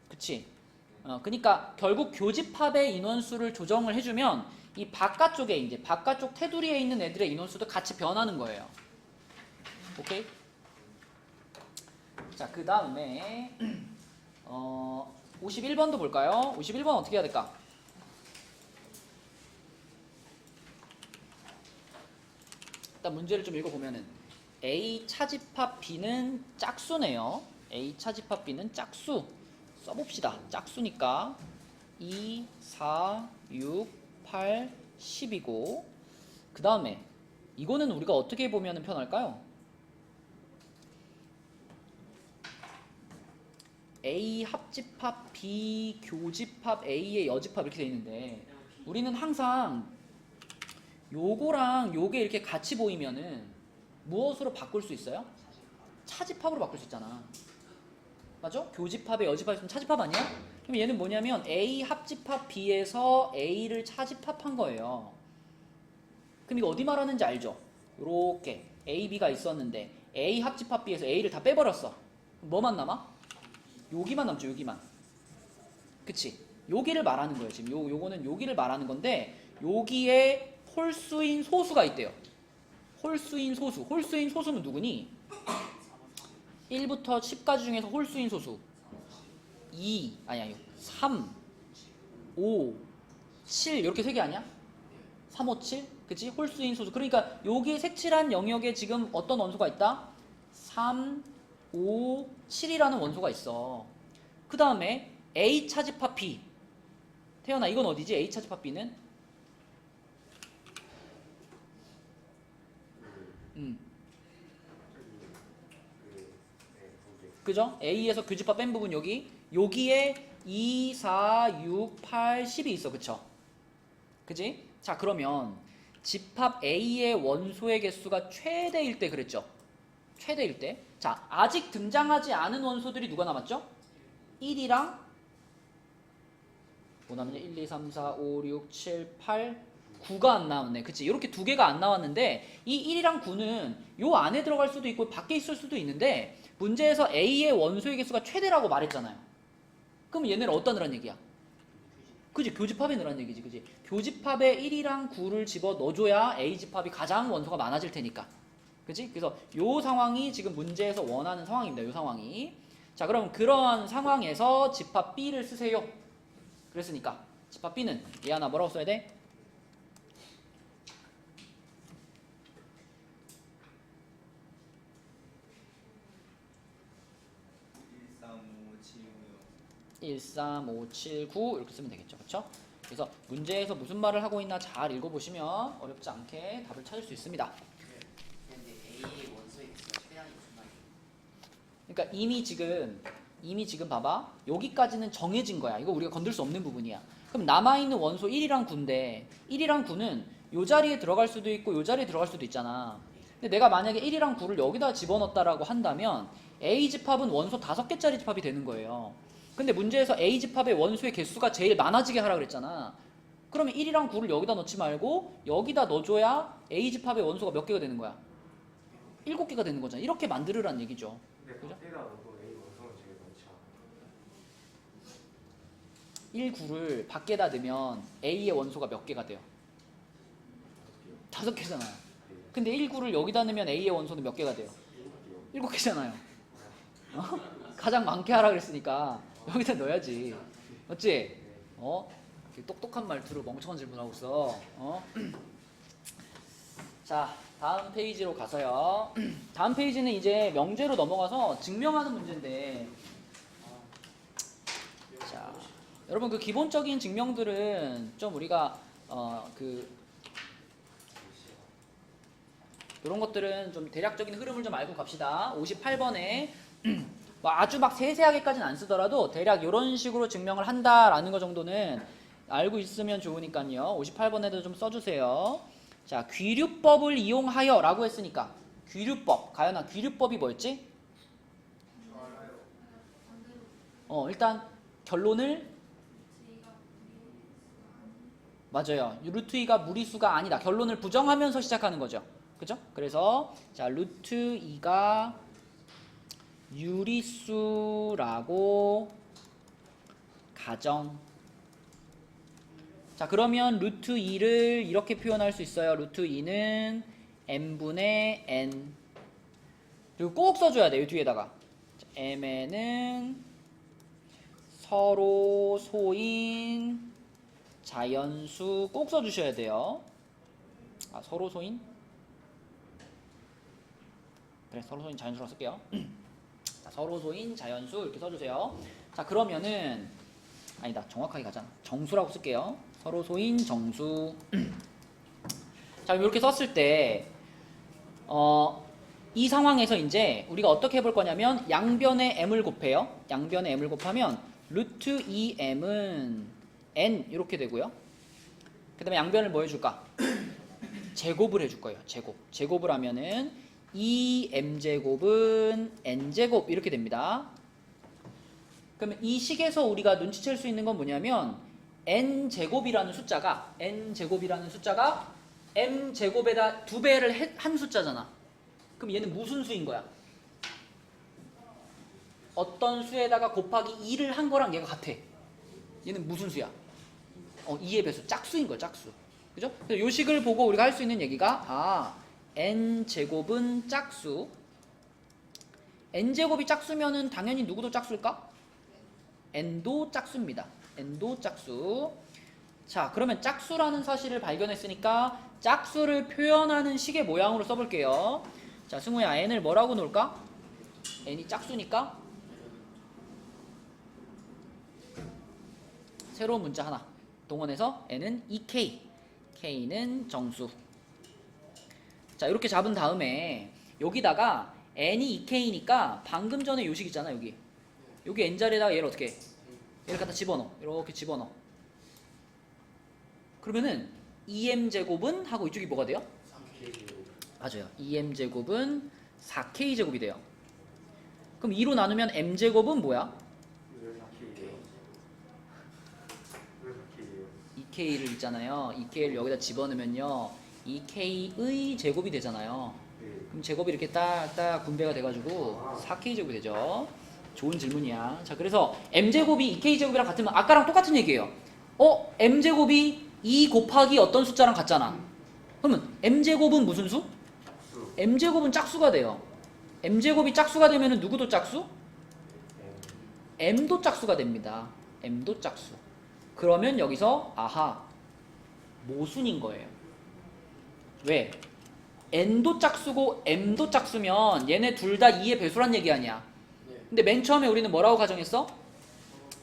그치? 그러니까 결국 교집합의 인원수를 조정을 해주면 이 바깥쪽에 이제 바깥쪽 테두리에 있는 애들의 인원수도 같이 변하는 거예요. 오케이? 자, 그 다음에 51번도 볼까요? 51번 어떻게 해야 될까? 일단 문제를 좀 읽어보면은 A 차집합 B는 짝수네요. A 차집합 B는 짝수 써봅시다. 짝수니까 2, 4, 6, 8, 10이고 그 다음에 이거는 우리가 어떻게 보면 편할까요? A 합집합 B 교집합 A의 여집합 이렇게 돼 있는데 우리는 항상 요거랑 요게 이렇게 같이 보이면은 무엇으로 바꿀 수 있어요? 차집합으로 바꿀 수 있잖아. 맞죠? 교집합에 여집합이 있으면 차집합 아니야? 그럼 얘는 뭐냐면 A 합집합 B에서 A를 차집합한 거예요. 그럼 이거 어디 말하는지 알죠? 요렇게 A, B가 있었는데 A 합집합 B에서 A를 다 빼버렸어. 뭐만 남아? 여기만 남죠. 여기만. 그치? 여기를 말하는 거예요. 지금 요거는 여기를 말하는 건데 여기에 홀수인 소수가 있대요. 홀수인 소수. 홀수인 소수는 누구니? 1부터 10까지 중에서 홀수인 소수 2, 아니 3, 5, 7 이렇게 세 개 아니야? 3, 5, 7? 그치? 홀수인 소수. 그러니까 여기 색칠한 영역에 지금 어떤 원소가 있다? 3, 5, 7이라는 원소가 있어. 그 다음에 A 차집합 B. 태연아 이건 어디지? A 차집합 B는? 그죠? A에서 교집합 뺀 부분 여기에 2, 4, 6, 8, 10이 있어. 그쵸? 그지? 자 그러면 집합 A의 원소의 개수가 최대일 때 그랬죠? 최대일 때. 자 아직 등장하지 않은 원소들이 누가 남았죠? 1이랑 뭐 남았냐? 1, 2, 3, 4, 5, 6, 7, 8, 9가 안 나왔네. 그치? 이렇게 두 개가 안 나왔는데 이 1이랑 9는 요 안에 들어갈 수도 있고 밖에 있을 수도 있는데 문제에서 A의 원소의 개수가 최대라고 말했잖아요. 그럼 얘네를 어디다 넣으란 얘기야? 그지? 교집합에 넣으란 얘기지. 그지? 교집합에 1이랑 9를 집어 넣어줘야 A집합이 가장 원소가 많아질 테니까. 그지? 그래서 요 상황이 지금 문제에서 원하는 상황입니다. 요 상황이. 자 그럼 그런 상황에서 집합 B를 쓰세요. 그랬으니까 집합 B는 얘 하나 뭐라고 써야 돼? 1, 3, 5, 7, 9 이렇게 쓰면 되겠죠. 그렇죠? 그래서 문제에서 무슨 말을 하고 있나 잘 읽어보시면 어렵지 않게 답을 찾을 수 있습니다. 근데 A의 원소의 개수가 최대한이 무슨 말이에요? 그러니까 이미 지금 봐봐. 여기까지는 정해진 거야. 이거 우리가 건들 수 없는 부분이야. 그럼 남아있는 원소 1이랑 9인데 1이랑 9는 요 자리에 들어갈 수도 있고 요 자리에 들어갈 수도 있잖아. 근데 내가 만약에 1이랑 9를 여기다 집어넣었다라고 한다면 A집합은 원소 5개짜리 집합이 되는 거예요. 근데 문제에서 A집합의 원소의 개수가 제일 많아지게 하라 그랬잖아. 그러면 1이랑 9를 여기다 넣지 말고 여기다 넣어줘야 A집합의 원소가 몇 개가 되는 거야? 7개가 되는 거잖아. 이렇게 만들으란 얘기죠. 근데 그죠? 밖에다 넣어도 A 원소는 제일 많지 않아요. 1, 9를 밖에다 넣으면 A의 원소가 몇 개가 돼요? 5개잖아요. 근데 1, 9를 여기다 넣으면 A의 원소는 몇 개가 돼요? 7개잖아요. 가장 많게 하라 그랬으니까 여기다 넣어야지. 맞지? 이렇게 똑똑한 말투로 멍청한 질문하고 있어. 자, 다음 페이지로 가서요. 다음 페이지는 이제 명제로 넘어가서 증명하는 문제인데, 자, 여러분 그 기본적인 증명들은 좀 우리가 이런 것들은 좀 대략적인 흐름을 좀 알고 갑시다. 58번에 뭐 아주 막 세세하게까지는 안 쓰더라도 대략 이런 식으로 증명을 한다라는 거 정도는 알고 있으면 좋으니까요. 58번에도 좀 써주세요. 자, 귀류법을 이용하여 라고 했으니까 귀류법. 가연아, 귀류법이 뭐였지? 일단 결론을 맞아요. 루트 2가 무리수가 아니다. 결론을 부정하면서 시작하는 거죠. 그죠? 그래서 자, 루트 2가 유리수라고 가정. 자, 그러면 루트 2를 이렇게 표현할 수 있어요. 루트 2는 m분의 n. 그리고 꼭 써줘야 돼요. 뒤에다가 mn은 서로 소인 자연수 꼭 써주셔야 돼요. 서로 소인? 그래, 서로 소인 자연수라고 쓸게요. 자, 서로 소인 자연수 이렇게 써주세요. 자, 그러면은 아니다, 정확하게 가자. 정수라고 쓸게요. 서로 소인 정수. 자, 이렇게 썼을 때 이 상황에서 이제 우리가 어떻게 해볼 거냐면 양변에 m을 곱해요. 양변에 m을 곱하면 루트 2m은 n 이렇게 되고요. 그 다음에 양변을 뭐 해줄까? 제곱을 해줄 거예요. 제곱을 하면은 2m제곱은 n제곱 이렇게 됩니다. 그러면 이 식에서 우리가 눈치챌 수 있는 건 뭐냐면 n제곱이라는 숫자가 m제곱에다 2배를 한 숫자잖아. 그럼 얘는 무슨 수인 거야? 어떤 수에다가 곱하기 2를 한 거랑 얘가 같아. 얘는 무슨 수야? 2의 배수, 짝수인 거야, 짝수. 그죠? 그래서 요 식을 보고 우리가 할 수 있는 얘기가 n제곱은 짝수. n제곱이 짝수면은 당연히 누구도 짝수일까? n도 짝수입니다. n도 짝수. 자, 그러면 짝수라는 사실을 발견했으니까 짝수를 표현하는 식의 모양으로 써볼게요. 자, 승우야, n을 뭐라고 놓을까? n이 짝수니까 새로운 문자 하나 동원해서 n은 2k, k는 정수. 자, 이렇게 잡은 다음에 여기다가 n이 2k니까 방금 전에 요식 있잖아. 여기 n자리에다가 얘를 어떻게 해? 얘를 갖다 집어넣어. 이렇게 집어넣어. 그러면은 2m제곱은 하고 이쪽이 뭐가 돼요? 3K. 맞아요. 2m제곱은 4k제곱이 돼요. 그럼 2로 나누면 m제곱은 뭐야? 왜 4K예요? 왜 4K예요? 2k를 있잖아요. 2k를 여기다 집어넣으면요 2k의 제곱이 되잖아요. 네. 그럼 제곱이 이렇게 딱딱 분배가 돼가지고 4k제곱이 되죠. 좋은 질문이야. 자, 그래서 m제곱이 2k제곱이랑 같으면 아까랑 똑같은 얘기예요. m제곱이 2 곱하기 어떤 숫자랑 같잖아. 그러면 m제곱은 무슨 수? 수. m제곱은 짝수가 돼요. m제곱이 짝수가 되면 누구도 짝수? m도 짝수가 됩니다. m도 짝수. 그러면 여기서 모순인 거예요. 왜? n도 짝수고 m도 짝수면 얘네 둘 다 2의 배수란 얘기 아니야. 근데 맨 처음에 우리는 뭐라고 가정했어?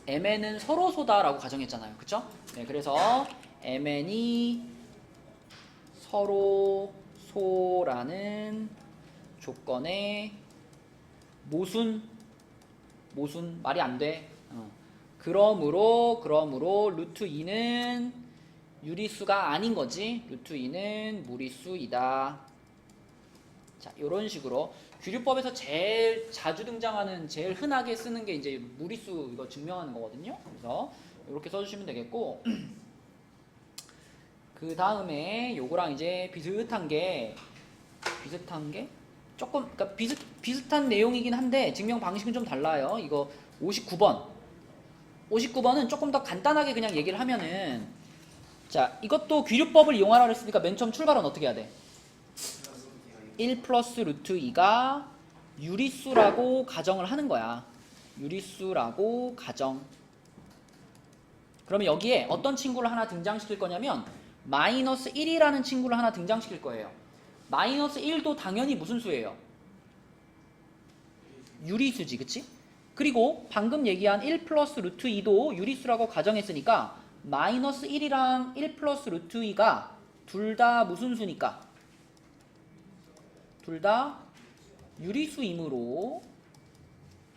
mn은 서로소다라고 가정했잖아요. 그쵸? 네, 그래서 mn이 서로소라는 조건에 모순 말이 안 돼. 그러므로 루트 2는 유리수가 아닌 거지. 루트 2는 무리수이다. 자, 이런 식으로 규류법에서 제일 자주 등장하는, 제일 흔하게 쓰는 게 이제 무리수 이거 증명하는 거거든요. 그래서 이렇게 써주시면 되겠고, 그 다음에 요거랑 이제 비슷한 게 조금, 그러니까 비슷한 내용이긴 한데 증명 방식은 좀 달라요. 이거 59번은 조금 더 간단하게 그냥 얘기를 하면은, 자, 이것도 귀류법을 이용하라 그랬으니까 맨 처음 출발은 어떻게 해야 돼? 1 플러스 루트 2가 유리수라고 가정을 하는 거야. 유리수라고 가정. 그러면 여기에 어떤 친구를 하나 등장시킬 거냐면 마이너스 1이라는 친구를 하나 등장시킬 거예요. 마이너스 1도 당연히 무슨 수예요? 유리수지, 그치? 그리고 방금 얘기한 1 플러스 루트 2도 유리수라고 가정했으니까 마이너스 1이랑 1 플러스 루트 2가 둘 다 무슨 수니까? 둘 다 유리수이므로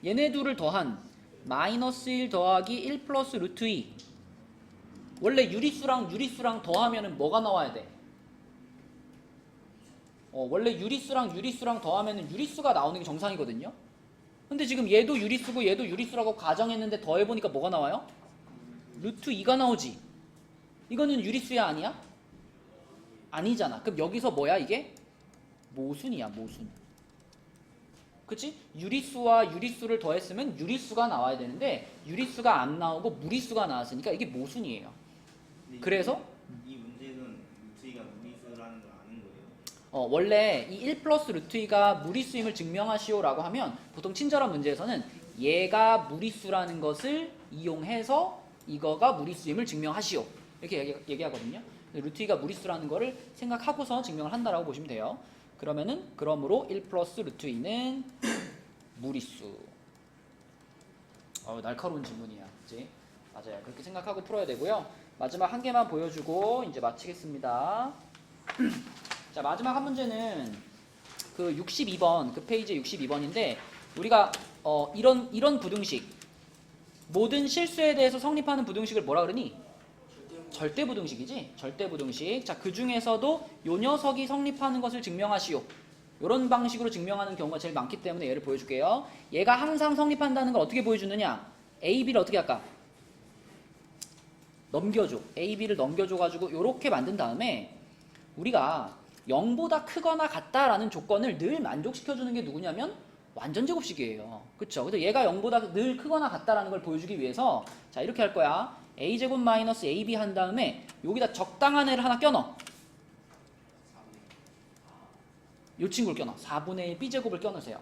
얘네 둘을 더한 마이너스 1 더하기 1 플러스 루트 2 원래 유리수랑 더하면은 뭐가 나와야 돼? 원래 유리수랑 더하면은 유리수가 나오는 게 정상이거든요. 근데 지금 얘도 유리수고 얘도 유리수라고 가정했는데 더해보니까 뭐가 나와요? 루트 2가 나오지. 이거는 유리수야 아니야? 아니잖아. 그럼 여기서 뭐야 이게? 모순이야 모순. 그치? 유리수와 유리수를 더했으면 유리수가 나와야 되는데 유리수가 안 나오고 무리수가 나왔으니까 이게 모순이에요. 그래서 이 문제는 루트이가 무리수라는 걸 아는 거예요. 원래 이 1 플러스 루트 2가 무리수임을 증명하시오라고 하면 보통 친절한 문제에서는 얘가 무리수라는 것을 이용해서 이거가 무리수임을 증명하시오 이렇게 얘기하거든요. 루트 2가 무리수라는 거를 생각하고서 증명을 한다라고 보시면 돼요. 그러므로 1 플러스 루트 2는 무리수. 날카로운 질문이야. 그치? 맞아요. 그렇게 생각하고 풀어야 되고요. 마지막 한 개만 보여주고 이제 마치겠습니다. 자, 마지막 한 문제는 그 62번, 그 페이지 62번인데 우리가 이런 부등식, 모든 실수에 대해서 성립하는 부등식을 뭐라 그러니? 절대부등식이지? 절대부등식. 자, 그 중에서도 요 녀석이 성립하는 것을 증명하시오. 이런 방식으로 증명하는 경우가 제일 많기 때문에 얘를 보여줄게요. 얘가 항상 성립한다는 걸 어떻게 보여주느냐? A, B를 어떻게 할까? 넘겨줘. A, B를 넘겨줘가지고 이렇게 만든 다음에 우리가 0보다 크거나 같다라는 조건을 늘 만족시켜주는 게 누구냐면 완전제곱식이에요. 그쵸? 그래서 얘가 0보다 늘 크거나 같다라는 걸 보여주기 위해서 자 이렇게 할 거야. a제곱 마이너스 ab 한 다음에 여기다 적당한 애를 하나 껴넣어. 이 친구를 껴넣어. 4분의 1 b제곱을 껴넣으세요.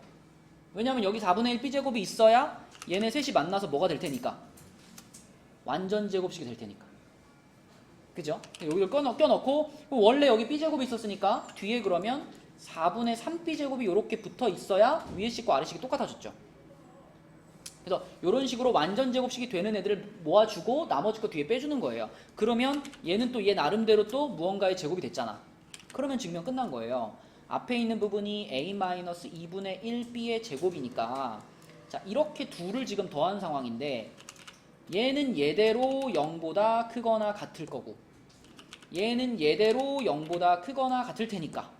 왜냐면 여기 4분의 1 b제곱이 있어야 얘네 셋이 만나서 뭐가 될 테니까? 완전제곱식이 될 테니까. 그죠? 여기를 껴넣고 원래 여기 b제곱이 있었으니까 뒤에 그러면 4분의 3b제곱이 이렇게 붙어 있어야 위에 식과 아래 식이 똑같아졌죠. 그래서 이런 식으로 완전 제곱식이 되는 애들을 모아주고 나머지 거 뒤에 빼주는 거예요. 그러면 얘는 또 얘 나름대로 또 무언가의 제곱이 됐잖아. 그러면 증명 끝난 거예요. 앞에 있는 부분이 a-2분의 1b의 제곱이니까 자 이렇게 둘을 지금 더한 상황인데 얘는 얘대로 0보다 크거나 같을 거고 얘는 얘대로 0보다 크거나 같을 테니까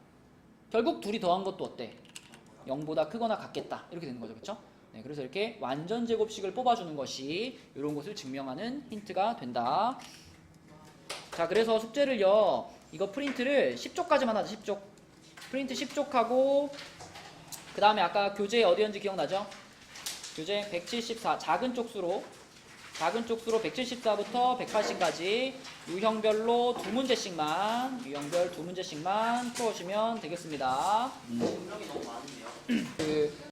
결국 둘이 더한 것도 어때? 0보다 크거나 같겠다. 이렇게 되는 거죠. 그렇죠? 네, 그래서 이렇게 완전 제곱식을 뽑아주는 것이 이런 것을 증명하는 힌트가 된다. 자, 그래서 숙제를요. 이거 프린트를 10쪽까지만 하자. 10쪽. 프린트 10쪽하고 그 다음에 아까 교재 어디였는지 기억나죠? 교재 174 작은 쪽수로 174부터 180까지 유형별로 유형별 2문제씩만 풀어주시면 되겠습니다. 분명히 너무 많은데요.